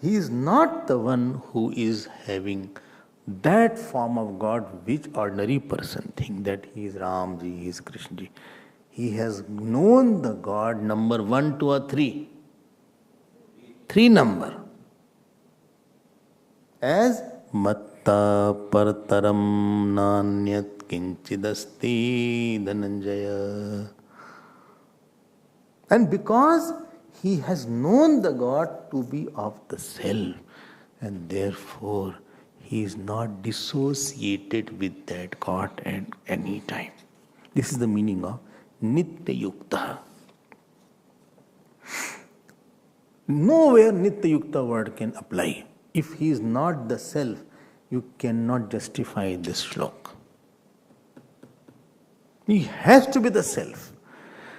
he is not the one who is having that form of God which ordinary person think that he is Ramji, he is Krishnaji. He has known the God number 1, 2 or 3. 3 number. As Matta Partaram Nanyat Kinchidasti Dhananjaya. And because he has known the God to be of the self, and therefore he is not dissociated with that God at any time. This is the meaning of Nitya Yukta. Nowhere Nitya Yukta word can apply. If he is not the self, you cannot justify this shlok. He has to be the self.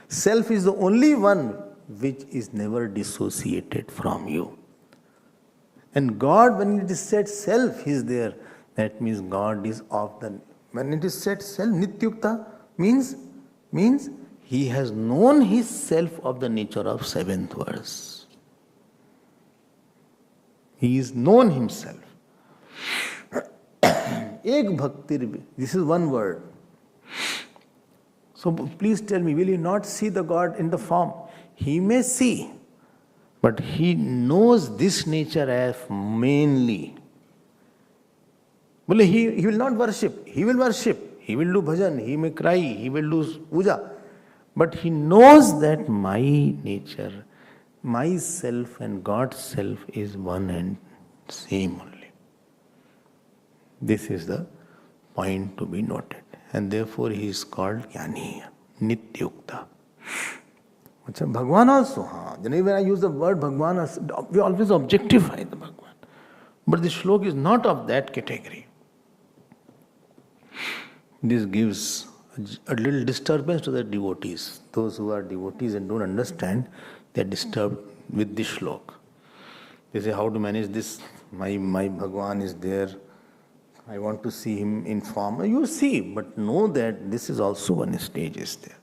Self is the only one which is never dissociated from you. And God, when it is said self is there, that means God is of the... When it is said self, nityukta, means he has known his self of the nature of seventh verse. He is known himself. Ek bhaktir, this is one word. So please tell me, will you not see the God in the form? He may see, but he knows this nature as mainly. He will not worship. He will worship. He will do bhajan. He may cry. He will do puja. But he knows that my nature, myself and God's self is one and same only. This is the point to be noted. And therefore he is called Jnani, Nityukta. Bhagwan also, when I use the word Bhagwan, we always objectify the Bhagwan. But the shlok is not of that category. This gives a little disturbance to the devotees. Those who are devotees and don't understand, they are disturbed with this shlok. They say, how to manage this? My Bhagwan is there. I want to see him in form. You see, but know that this is also one stage is there.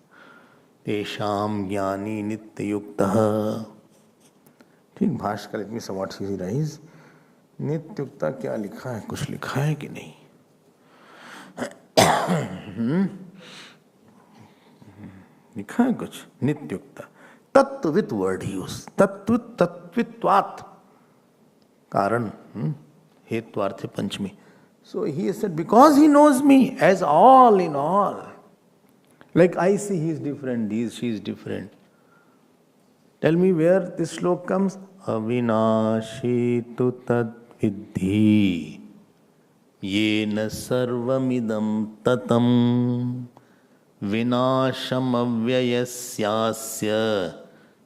Tesham Jnani Nityukta. ठीक Bhaskar, let me say what he writes. नित्युक्ता क्या लिखा है? कुछ लिखा है कि नहीं? लिखा है कुछ? नित्युक्ता. तत्वित word use. तत्वित्वात्. कारण. हेत्वार्थ पंचमी. So he said, because he knows me as all in all. Like I see he is different, she is different. Tell me where this shlok comes. Avinashi tu tad vidhi yena sarvamidam tatam vinasham avyayasyasya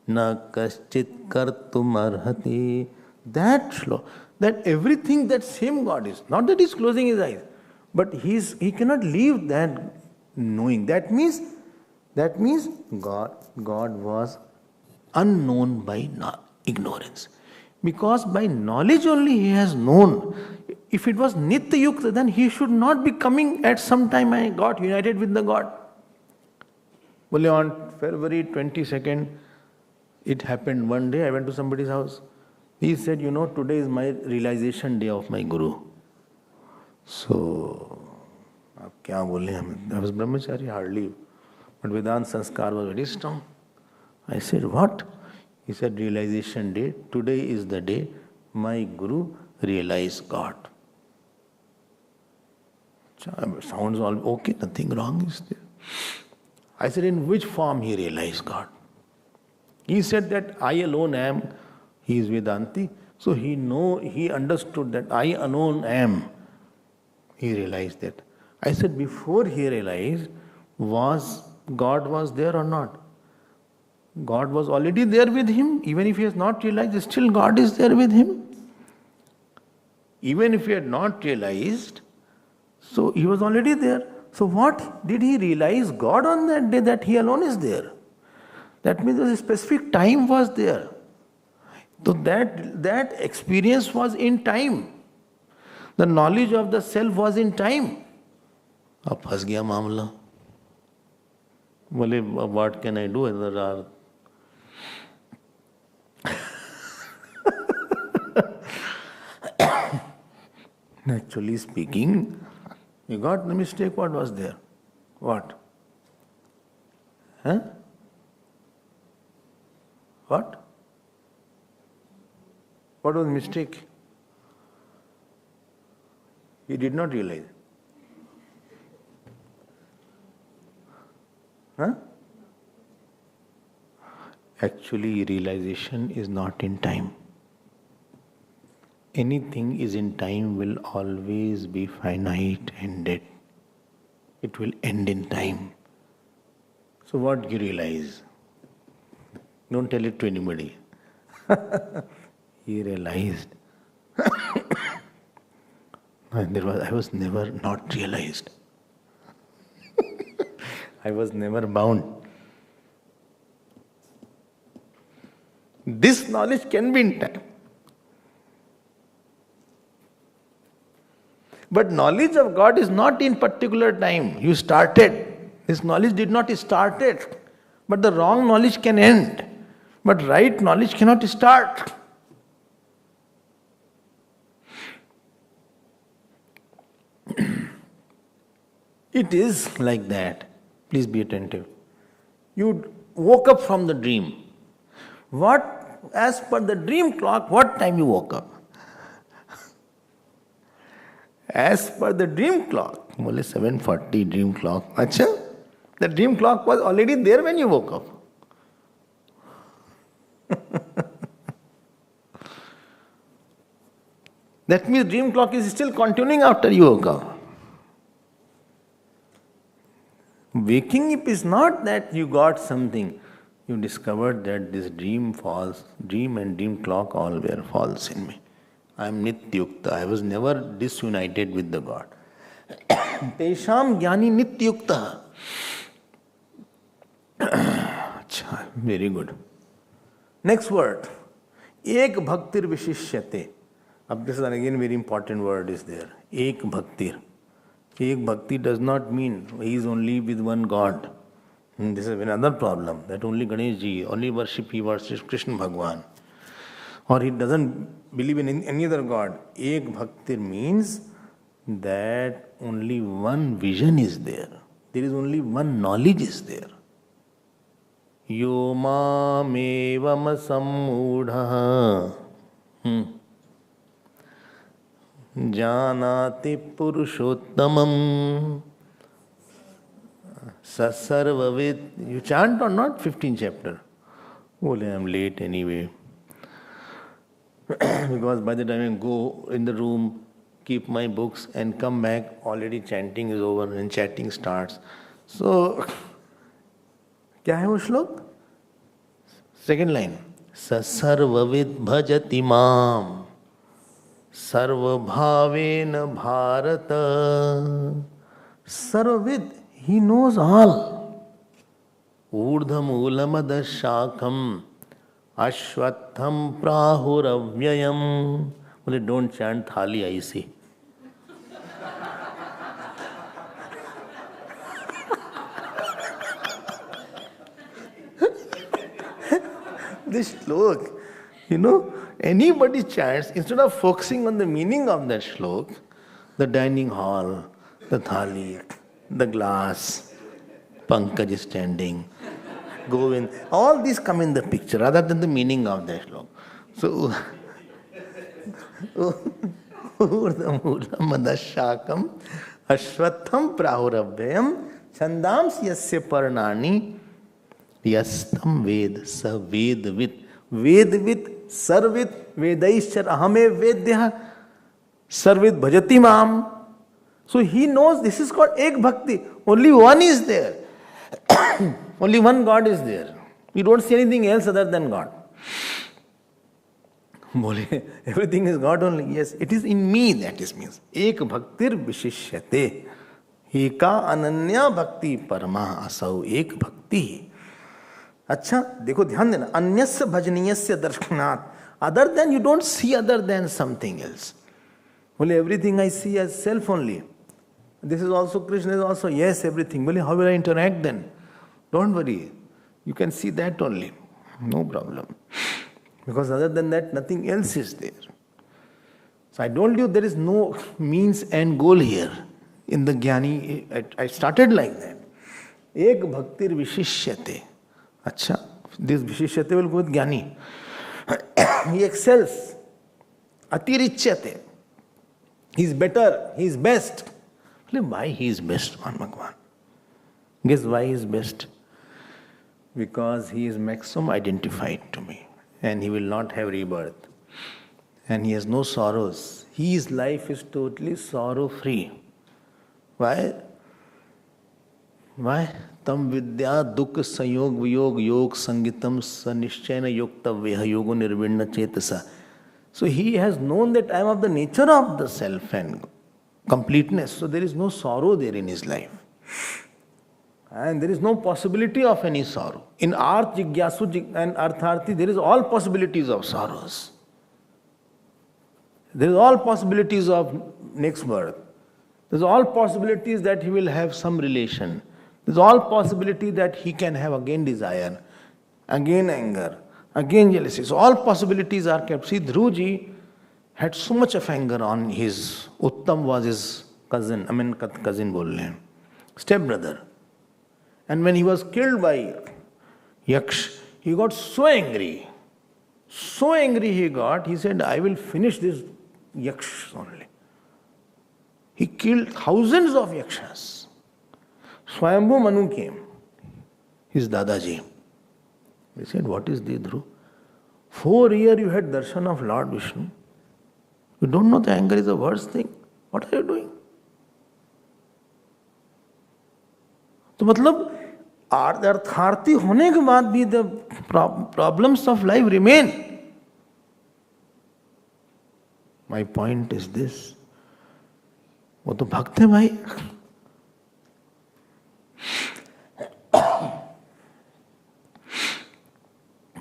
na kaschit kartum arhati. That shlok, that everything that same God is, not that he is closing his eyes, but he cannot leave that knowing. That means God was unknown by ignorance. Because by knowledge only he has known. If it was Nityayukta, then he should not be coming at some time I got united with the God. Well, on February 22nd, it happened one day, I went to somebody's house. He said, today is my realization day of my Guru. So, I was brahmachari hardly, but Vedanta Sanskar was very strong. I said, what? He said, realization day. Today is the day my Guru realized God. Sounds all okay, nothing wrong is there. I said, in which form he realized God? He said that I alone am. He is Vedanti. So he understood that I alone am. He realized that. I said, before he realized, God was there or not? God was already there with him. Even if he has not realized, still God is there with him. Even if he had not realized, so he was already there. So what did he realize God on that day that he alone is there? That means a specific time was there. So that experience was in time. The knowledge of the self was in time. Ab phas gaya मामला. Well, what can I do? There are actually speaking, you got the mistake. What was there? What? Huh? What? What was the mistake? He did not realize. Huh? Actually, realization is not in time. Anything is in time will always be finite and dead. It will end in time. So what you realize? Don't tell it to anybody. He realized. I was never not realized. I was never bound. This knowledge can be in time. But knowledge of God is not in particular time. You started. This knowledge did not start it. But the wrong knowledge can end. But right knowledge cannot start. It is like that. Please be attentive. You woke up from the dream. As per the dream clock, what time you woke up? As per the dream clock, only 7:40 dream clock. Acha? The dream clock was already there when you woke up. That means dream clock is still continuing after you woke up. Waking up is not that you got something. You discovered that this dream and dream clock all were false in me. I am nityukta. I was never disunited with the God. Tesham Jnani nityukta. Very good. Next word. Ek bhaktir vishishyate. This is again very important word is there. Ek bhaktir. Ek bhakti does not mean he is only with one God. This is another problem. That only Ganesh ji, only he worships Krishna Bhagwan. Or he doesn't believe in any other God. Ek bhaktir means that only one vision is there. There is only one knowledge is there. Yo mamevam sammudha janati purushottamam sasarvavid. You chant or not? 15th chapter. Oh, I am late anyway. Because by the time I go in the room, keep my books and come back, already chanting is over and chatting starts. So, क्या है वो श्लोक? Second line. Sasarvavid bhajati mam sarvabhavena bharata. Sarvavid, he knows all. Urdhamulamadash Ashwatham prahuravyayam. Well, don't chant thali, I see. This shlok, anybody chants, instead of focusing on the meaning of that shlok, the dining hall, the thali, the glass, Pankaj is standing, Govind, all these come in the picture rather than the meaning of that shlok. So, Urdhamulamadash Ashwatham prahuravyam Chandams yasya parnani Yastam ved sa vedvit. Vedvit, sarvit, vedaishchar ahame vedya sarvit bhajati mam. So he knows this is called ek bhakti. Only one is there. Only one God is there. You don't see anything else other than God. Everything is God only. Yes, it is in me, that is means. Ek bhaktir vishishyate. Eka ananya bhakti parama asau ek bhakti. अच्छा देखो ध्यान देना अन्यस्य भजनीयस्य दर्शनात् other than you don't see other than something else. Only everything I see as self only. This is also Krishna is also yes everything. Only how will I interact then? Don't worry. You can see that only. No problem. Because other than that nothing else is there. So I told you there is no means and goal here. In the Jnani, I started like that. Ek bhaktir vishishyate. Acha, this vishishyate will go with Jnani. He excels. Atirichyate. He is better. He is best. Why he is best, Bhagwan? Guess why he is best? Because he is maximum identified to me. And he will not have rebirth. And he has no sorrows. His life is totally sorrow-free. Why? Why? Tam vidya dukha sayog viyog yog sangitam sanishchayana yoktavya yogo nirvinna chetasa. So he has known that I am of the nature of the self and completeness. So there is no sorrow there in his life. And there is no possibility of any sorrow. In Arta, Jigyasu and Ararthi, there is all possibilities of sorrows. There is all possibilities of next birth. There is all possibilities that he will have some relation. There is all possibility that he can have again desire, again anger, again jealousy. So all possibilities are kept. See, Dhruji had so much of anger on his, Uttam was his cousin, cousin bol rahe hain, stepbrother. And when he was killed by Yaksh, he got so angry. So angry he got, he said, I will finish this Yaksh only. He killed thousands of Yakshas. Swayambhu Manu came, his Dadaji. He said, what is this, Dhruv? 4 years you had darshan of Lord Vishnu. You don't know the anger is the worst thing. What are you doing? तो मतलब अर्थार्थी होने के बाद भी the problems of life remain. My point is this. वो तो भक्त है भाई.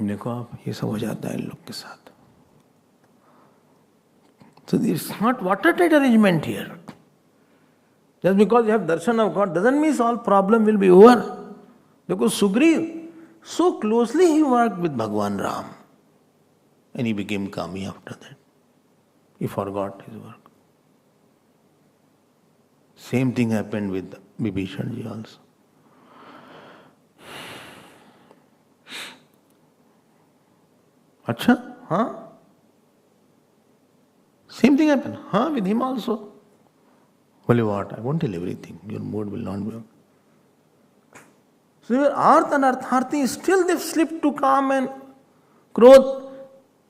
देखो आप ये सब हो जाता है इन लोग के साथ. So it's not watertight arrangement here. Just because you have darshan of God doesn't mean all problem will be over. Because Sugriv, so closely he worked with Bhagwan Ram. And he became kami after that. He forgot his work. Same thing happened with Vibhishan ji also. Acha? Huh? Same thing happened. Huh? With him also. Well, what? I won't tell everything. Your mood will not be. So your Arta and Artharthi, still they've slipped to Kam and Krodh,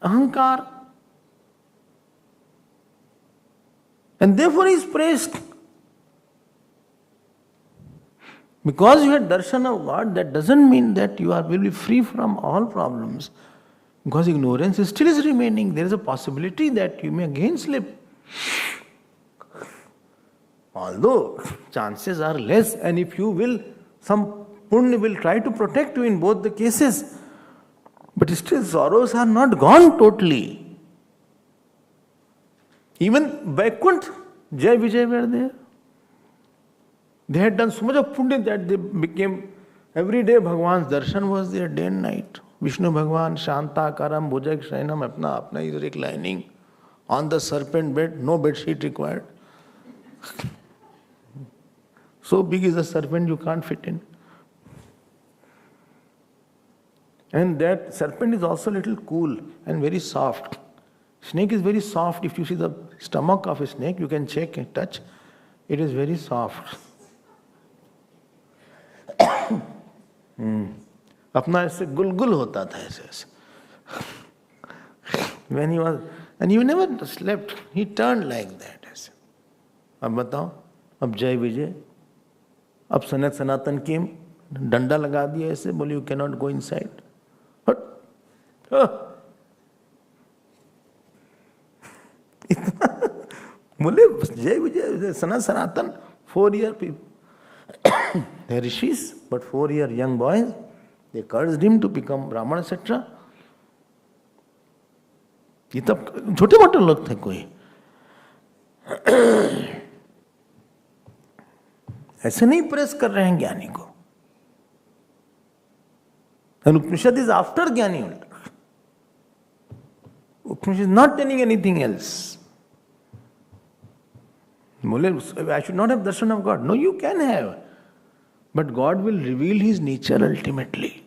Ahankar. And therefore he is praised. Because you had darshan of God, that doesn't mean that you will be free from all problems. Because ignorance still is remaining. There is a possibility that you may again slip. Although chances are less, and if you will, some Punya will try to protect you in both the cases. But still sorrows are not gone totally. Even Vaikuntha, Jai Vijay were there. They had done so much of Punya that they became, every day Bhagwan's darshan was there day and night. Vishnu Bhagwan, Shanta, Karam, Bhujak, Shainam, apna is reclining on the serpent bed, no bed sheet required. So big is the serpent you can't fit in. And that serpent is also a little cool and very soft. Snake is very soft. If you see the stomach of a snake, you can check and touch. It is very soft. अपना ऐसे गुलगुल होता था ऐसे. When he was, and he never slept, he turned like that ऐसे. अब बताओ, अब जय विजय, अब सनातन की डंडा लगा दिया ऐसे, बोले you cannot go inside. बोले जय विजय सनातन 4 year people. They are rishis, but 4 year young boys, they cursed him to become Brahman, etc. ये तब छोटे मोटे लोग थे कोई. ऐसे नहीं प्रेस कर रहे हैं ज्ञानी को. And Upanishad is after Jnani. Upanishad is not telling anything else. I should not have darshan of God. No, you can have. But God will reveal His nature ultimately.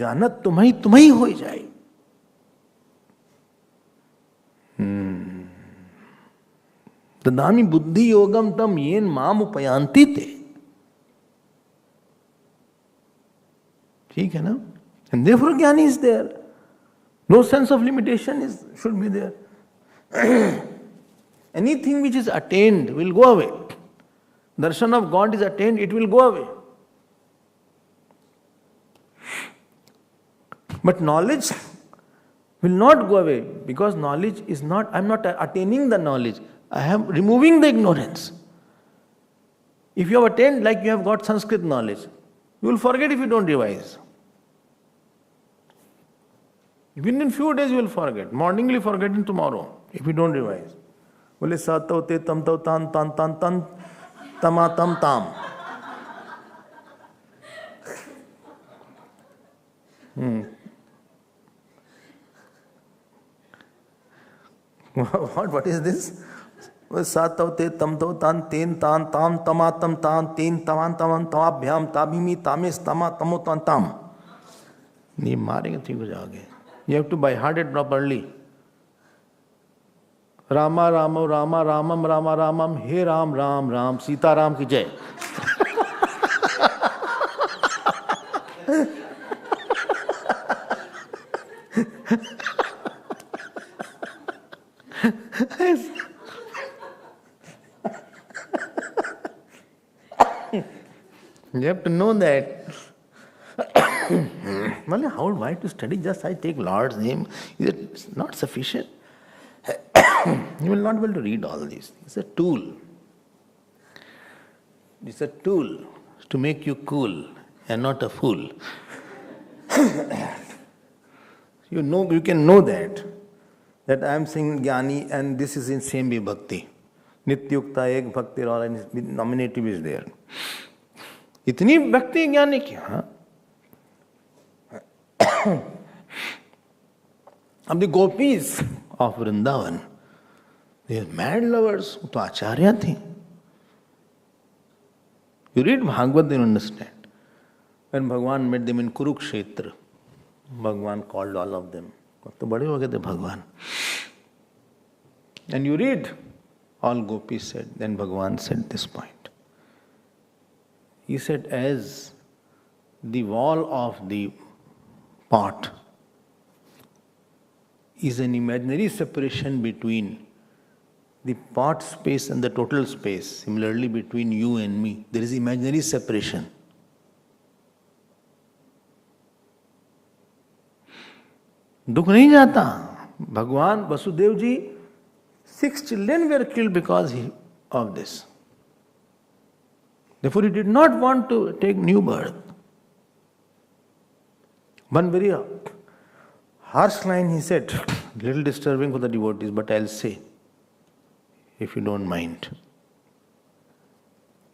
जानत तुम्हें हो जाए. तदामी बुद्धि योगम तम येन माम उपयांति ते. ठीक है ना? And therefore Jnani is there. No sense of limitation should be there. Anything which is attained will go away. Darshan of God is attained, it will go away. But knowledge, will not go away, because knowledge is not, I am not attaining the knowledge, I am removing the ignorance. If you have attained, like you have got Sanskrit knowledge, you will forget if you don't revise. Within few days you will forget, morningly forgetting tomorrow, if you don't revise. Bole satau te tam tau tan tan tan tan tama tam tam. What is this? Satau te tam tau tan ten tan tam tama tam tan ten taman taman tamabhyam tabhimi tamis tama tamo tan tam. नहीं मारेंगे ठीक हो जाओगे. You have to by heart it properly. Rama Rama Rama Ramam Rama Ramam He Ram Ram Ram Sita Ram ki jai. You have to know that. Well, why to study? Just I take Lord's name. Is it not sufficient? You will not be able to read all these. It's a tool. It's a tool to make you cool and not a fool. You can know that I am saying Jnani and this is in same Vibhakti. Nityukta ek bhakti, or nominative is there. Itni bhakti Jnani ki? Of the gopis of Vrindavan, they are mad lovers, to acharya thi. You read Bhagavad, you understand. When Bhagavan met them in Kurukshetra, Bhagavan called all of them. To bade ho gaye the Bhagavan. And you read, all gopis said, then Bhagavan said this point. He said, as the wall of the pot is an imaginary separation between the pot space and the total space. Similarly, between you and me, there is imaginary separation. Dukh nahi jata. Bhagwan Vasudev ji, 6 children were killed because of this. Therefore, he did not want to take new birth. One very harsh line he said, little disturbing for the devotees, but I'll say, if you don't mind.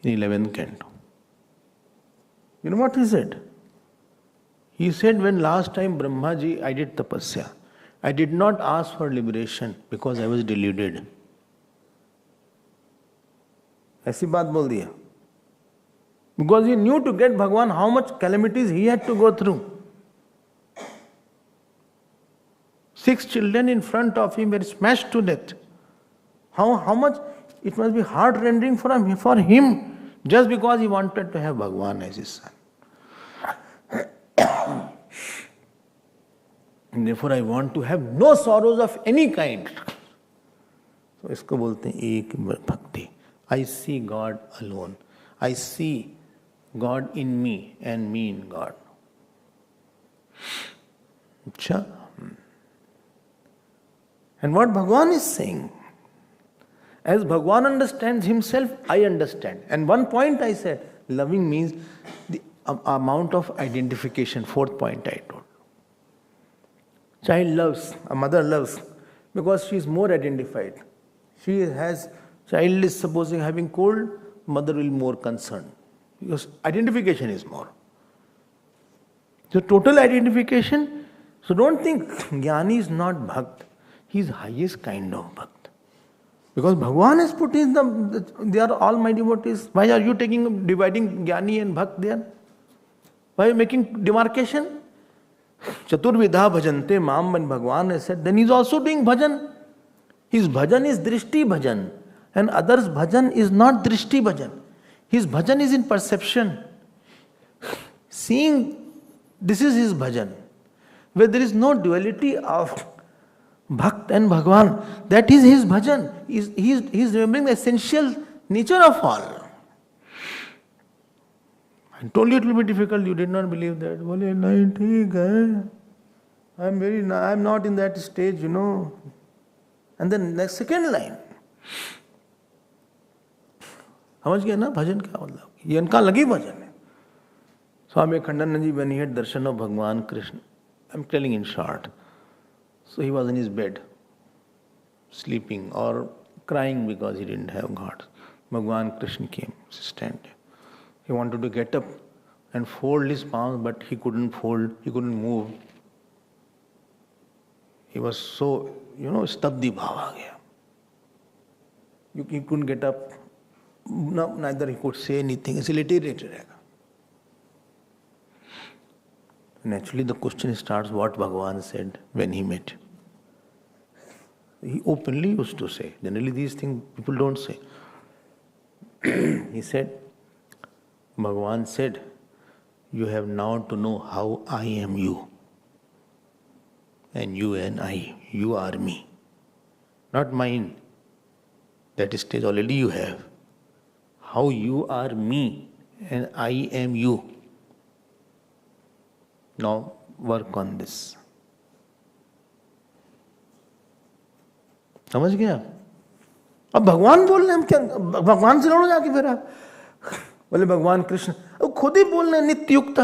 In 11th canto. You know what he said? He said, when last time Brahmaji, I did tapasya, I did not ask for liberation because I was deluded. ऐसी बात बोल दिया. Because he knew to get Bhagavan how much calamities he had to go through. 6 children in front of him were smashed to death. How much it must be heart-rending for him just because he wanted to have Bhagavan as his son. And therefore I want to have no sorrows of any kind. So isko bolte hain ek bhakti. I see God alone. I see God in me and me in God. Achha. And what Bhagavan is saying, as Bhagavan understands himself, I understand. And one point I said, loving means the amount of identification. 4th point I told. Child loves, a mother loves, because she is more identified. Child is supposing having cold, mother will be more concerned. Because identification is more. So total identification, so don't think Jnani is not Bhakt. He is highest kind of Bhakt. Because Bhagavan has put in they are all my devotees. Why are you dividing Jnani and Bhakt there? Why are you making demarcation? Chaturvidha bhajante mam, when Bhagavan has said, then he is also doing bhajan. His bhajan is drishti bhajan. And others' bhajan is not drishti bhajan. His bhajan is in perception. Seeing, this is his bhajan. Where there is no duality of Bhakt and Bhagavan, that is his bhajan. He is remembering the essential nature of all. I told you it will be difficult, you did not believe that. Bole, nahi, theek hai. I'm not in that stage, And then next second line. समझ गया ना भजन क्या मतलब? ये इनका लगी भजन है. Swami Abhedananda, when he had darshan of Bhagwan Krishna, I'm telling in short. So he was in his bed, sleeping or crying because he didn't have God. Bhagwan Krishna came, stand. He wanted to get up and fold his palms, but he couldn't fold, he couldn't move. He was so, stabdi bhav aa gaya. He couldn't get up. No, neither he could say anything. It's illiterate. Naturally, the question starts what Bhagavan said when he met. He openly used to say. Generally, these things people don't say. He said, Bhagavan said, you have now to know how I am you. And you and I, you are me. Not mine. That stage already you have. How you are me and I am you. Now work on this. समझ गए आप? अब भगवान बोल रहे हैं, हम क्या भगवान से लड़ो जाके फिर आप? बोले भगवान कृष्ण अब खुद ही बोल रहे हैं नित्य युक्त.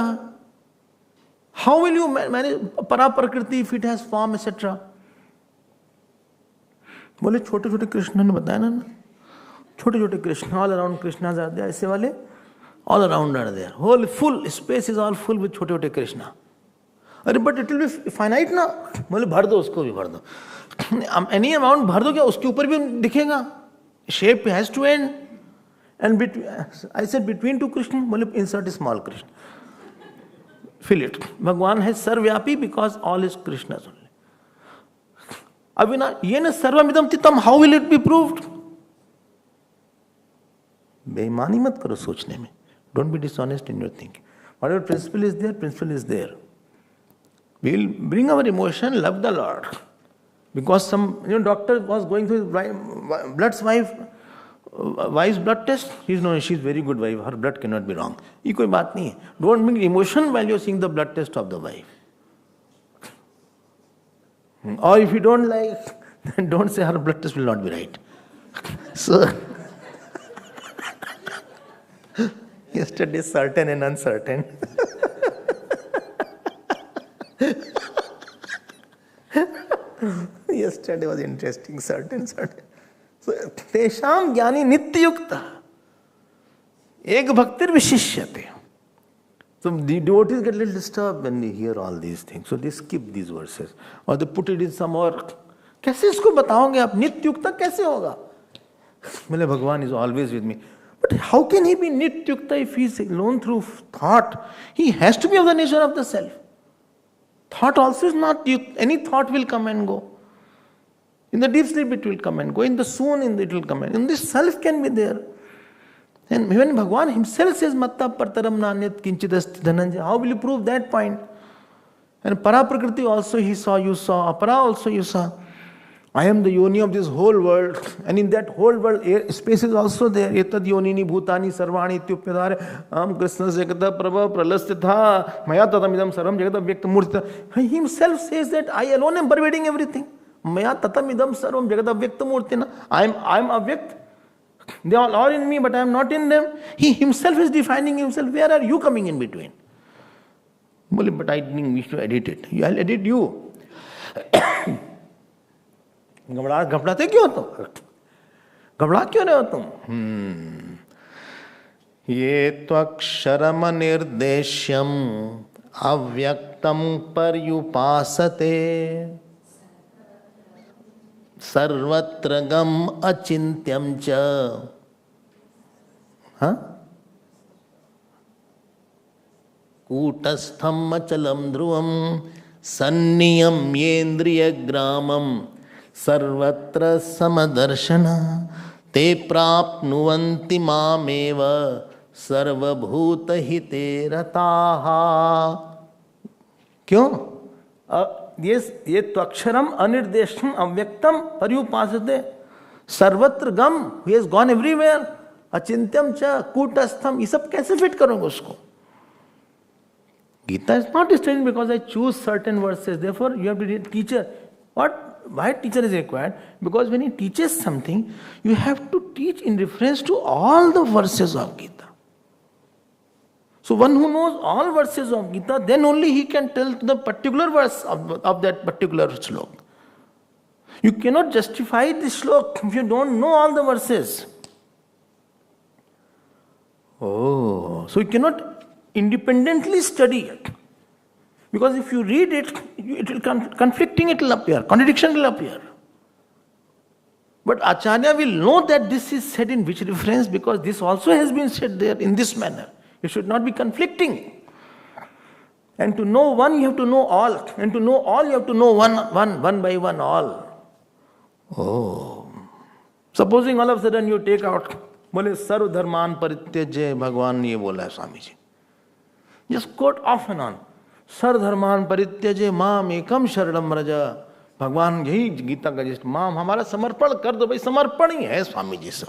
How will you manage para prakriti if it has form etc? बोले छोटे छोटे कृष्ण ने बताया ना, छोटे छोटे Krishna, all around Krishnas are there. ऐसे वाले all around are there. Whole full space is all full with छोटे छोटे कृष्ण. अरे but it will be finite ना. बोले भर दो, उसको भी भर दो. एनी अमाउंट भर दो, क्या उसके ऊपर भी दिखेगा? Shape has to end. And I said between two Krishna, बोले insert small Krishna, fill it. भगवान है सर्वव्यापी because all is Krishna only. अभी ना ये ना सर्वमिदं तितम, how will it be proved? बेईमानी मत करो सोचने में. Don't be dishonest in your thinking. Whatever principle is there, principle is there. We will bring our emotion, love the Lord. Because some doctor was going through his wife's blood test. She's very good wife. Her blood cannot be wrong. ये कोई बात नहीं है. Don't bring emotion while you're seeing the blood test of the wife. Or if you don't like, then don't say her blood test will not be right. So yesterday certain and uncertain. Yesterday was interesting, certain. So, Tesham Jnani Nityukta. Ek Bhaktir Vishishyate. So, the devotees get a little disturbed when they hear all these things. So, they skip these verses. Or they put it in some more. कैसे इसको बताओगे आप? नित्युक्ता कैसे होगा? बोले भगवान is always with me. But how can he be nityukta if he is alone through thought? He has to be of the nature of the self. Thought also is not, any thought will come and go. In the deep sleep it will come and go. In the swoon it will come and go. In this self can be there. And when Bhagavan himself says, Matta partaram nanyat kinchidasti dhananjaya, how will you prove that point? And para prakriti also he saw, you saw. Apara also you saw. I am the yoni of this whole world. And in that whole world, space is also there. Etad yonini bhutani sarvani ityupyadare am krishna jagata prabha pralastitha maya tatamidam sarvam jagata vyakta murtita. He himself says that I alone am pervading everything. Maya tatamidam sarvam jagata vyakta murtina. I am avyakt. They all are in me, but I am not in them. He himself is defining himself. Where are you coming in between? But I didn't wish to edit it. I'll edit you. घबराते क्यों तुम? घबरा क्यों रहे हो तुम? ये त्वक्षरम निर्देश्यम अव्यक्तम पर्युपासते सर्वत्र गम अचिन्त्यम च. कूटस्थम अचलम ध्रुवम सन्नियम्येन्द्रिय ग्रामम सर्वत्र समदर्शन ते प्राप्नुवन्ति मामेव सर्वभूत हिते रताः. क्यों? ये त्वक्षरम अनिर्देशम अव्यक्तम पर्युपासते सर्वत्र गम, he has gone everywhere, अचिंत्यम च कूटस्थम, ये सब कैसे फिट करोगे उसको? Gita is not studying because I choose certain verses. Therefore, you have to be a teacher. Why teacher is required? Because when he teaches something, you have to teach in reference to all the verses of Gita. So one who knows all verses of Gita, then only he can tell the particular verse of that particular slok. You cannot justify this slok if you don't know all the verses. Oh, so you cannot independently study it. Because if you read it, it will conflicting, it will appear, contradiction will appear. But Acharya will know that this is said in which reference, because this also has been said there in this manner. It should not be conflicting. And to know one, you have to know all. And to know all, you have to know one by one, all. Oh. Supposing all of a sudden you take out, Bole Sarv Dharman Parityajya Bhagwan ye bola hai Swamiji. Just quote off and on. Sarv Dharman Parityajya Mam Ekam Sharanam Raja. भगवान यही गीता का जिस माम हमारा समर्पण कर दो भाई, समर्पण ही है स्वामी जी सब.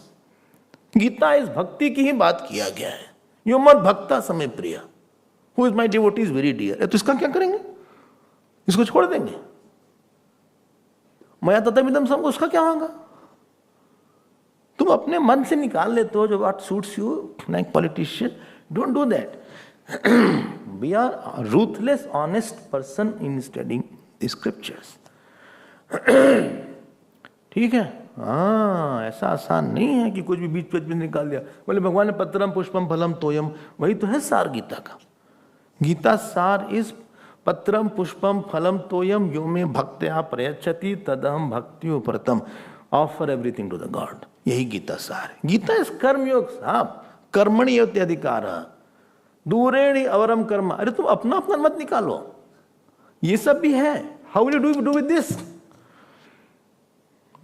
गीता इस भक्ति की ही बात किया गया है. यो मत भक्ता समय प्रिय, who is my devotee is very dear. तो इसका क्या करेंगे? इसको छोड़ देंगे? मया ततमिदम सब, उसका क्या होगा? तुम अपने मन से निकाल लेते हो जो what suits you, like politician. Don't do that. We are ruthless honest person in studying the scriptures. ठीक है. हाँ, ऐसा आसान नहीं है कि कुछ भी बीच बीच में निकाल दिया. बोले भगवान ने पत्रम पुष्पम फलम तोयम, वही तो है सार गीता का. गीता सार इज पत्रम पुष्पम फलम तोयम यो में भक्त्या प्रयच्छति तदहम भक्ति उपरतम. Offer everything to the god. यही गीता सार है. गीता इज कर्मयोग साहब. कर्मणि अधिकार दूरेणी अवरम कर्म. अरे तुम अपना अपना मत निकालो, ये सब भी है. How will you do with this?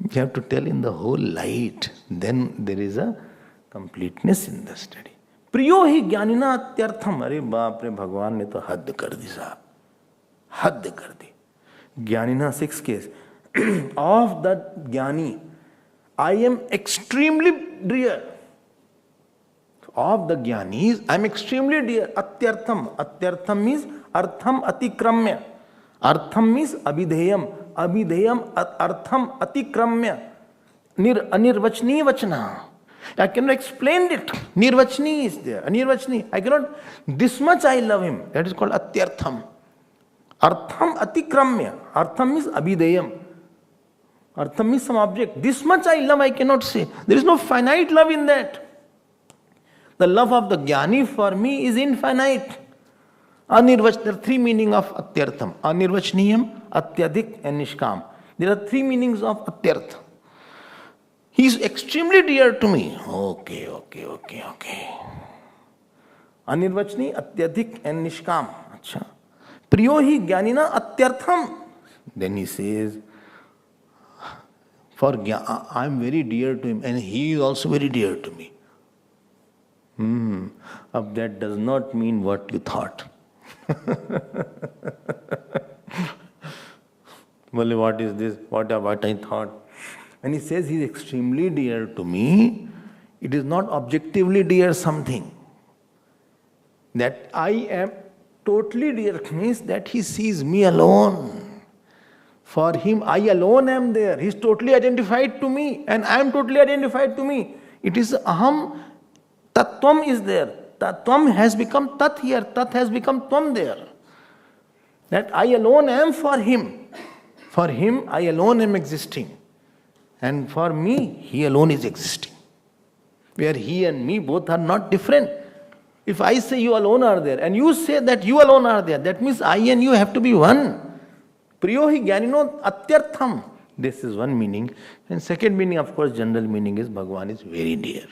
You have to tell in the whole light. Then there is a completeness in the study. प्रियो ही ज्ञानिना अत्यर्थम. अरे बाप रे, भगवान ने तो हद कर दी साहब, हद कर दी. ज्ञानिना 6 केस of the ज्ञानी I am extremely dear. Of the jnanis I am extremely dear. Atyartham. Atyartham means artham atikramya. Artham means abhidheyam. Abhidheyam artham atikramya. Anirvachni vachna. I cannot explain it. Nirvachni is there. Anirvachni. I cannot. This much I love him. That is called atyartham. Artham atikramya. Artham means abhidheyam. Artham means some object. This much I love, I cannot say. There is no finite love in that. The love of the jnani for me is infinite. Anirvach, there are 3 meanings of atyartham. Anirvachniyam, atyadhik and nishkam. There are 3 meanings of atyarth. He is extremely dear to me. Okay. Anirvachni, atyadhik and nishkam. Achha. Priyo hi jnanina atyartham. Then he says, for I am very dear to him and he is also very dear to me. अब that does not mean what you thought. Well, what is this? What I thought? When he says he is extremely dear to me, it is not objectively dear something. That I am totally dear means that he sees me alone. For him, I alone am there. He is totally identified to me and I am totally identified to me. It is aham. Tattvam is there. Tattvam has become tat here. Tat has become tvam there. That I alone am for him. For him, I alone am existing. And for me, he alone is existing. Where he and me both are not different. If I say you alone are there and you say that you alone are there, that means I and you have to be one. Priyo hi jnanino atyartham. This is one meaning. And second meaning, of course, general meaning is Bhagavan is very dear.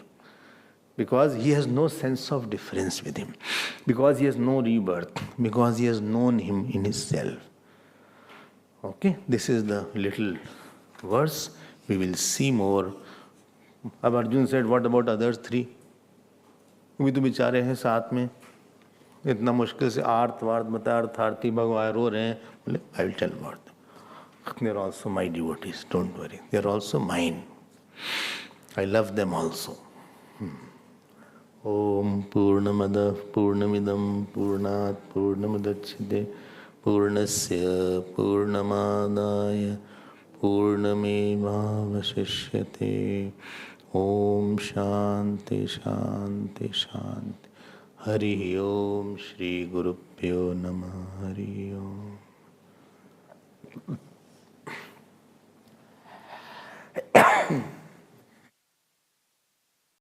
Because he has no sense of difference with him. Because he has no rebirth. Because he has known him in his self. Okay, this is the little verse. We will see more. Ab Arjun said, what about others 3? We तो बेचारे हैं साथ में. इतना मुश्किल से आर्त वार्त बता अर्थार्थी भगवान रो रहे हैं. बोले, I will tell about them. They are also my devotees. Don't worry. They are also mine. I love them also. Om Purnamada Purnamidam Purnat Purnamudachyate Purnasya Purnamadaya Purnamevavashishyate. Om Shanti Shanti Shanti. Hari Om Shri Gurupyo Namah. Hari Om.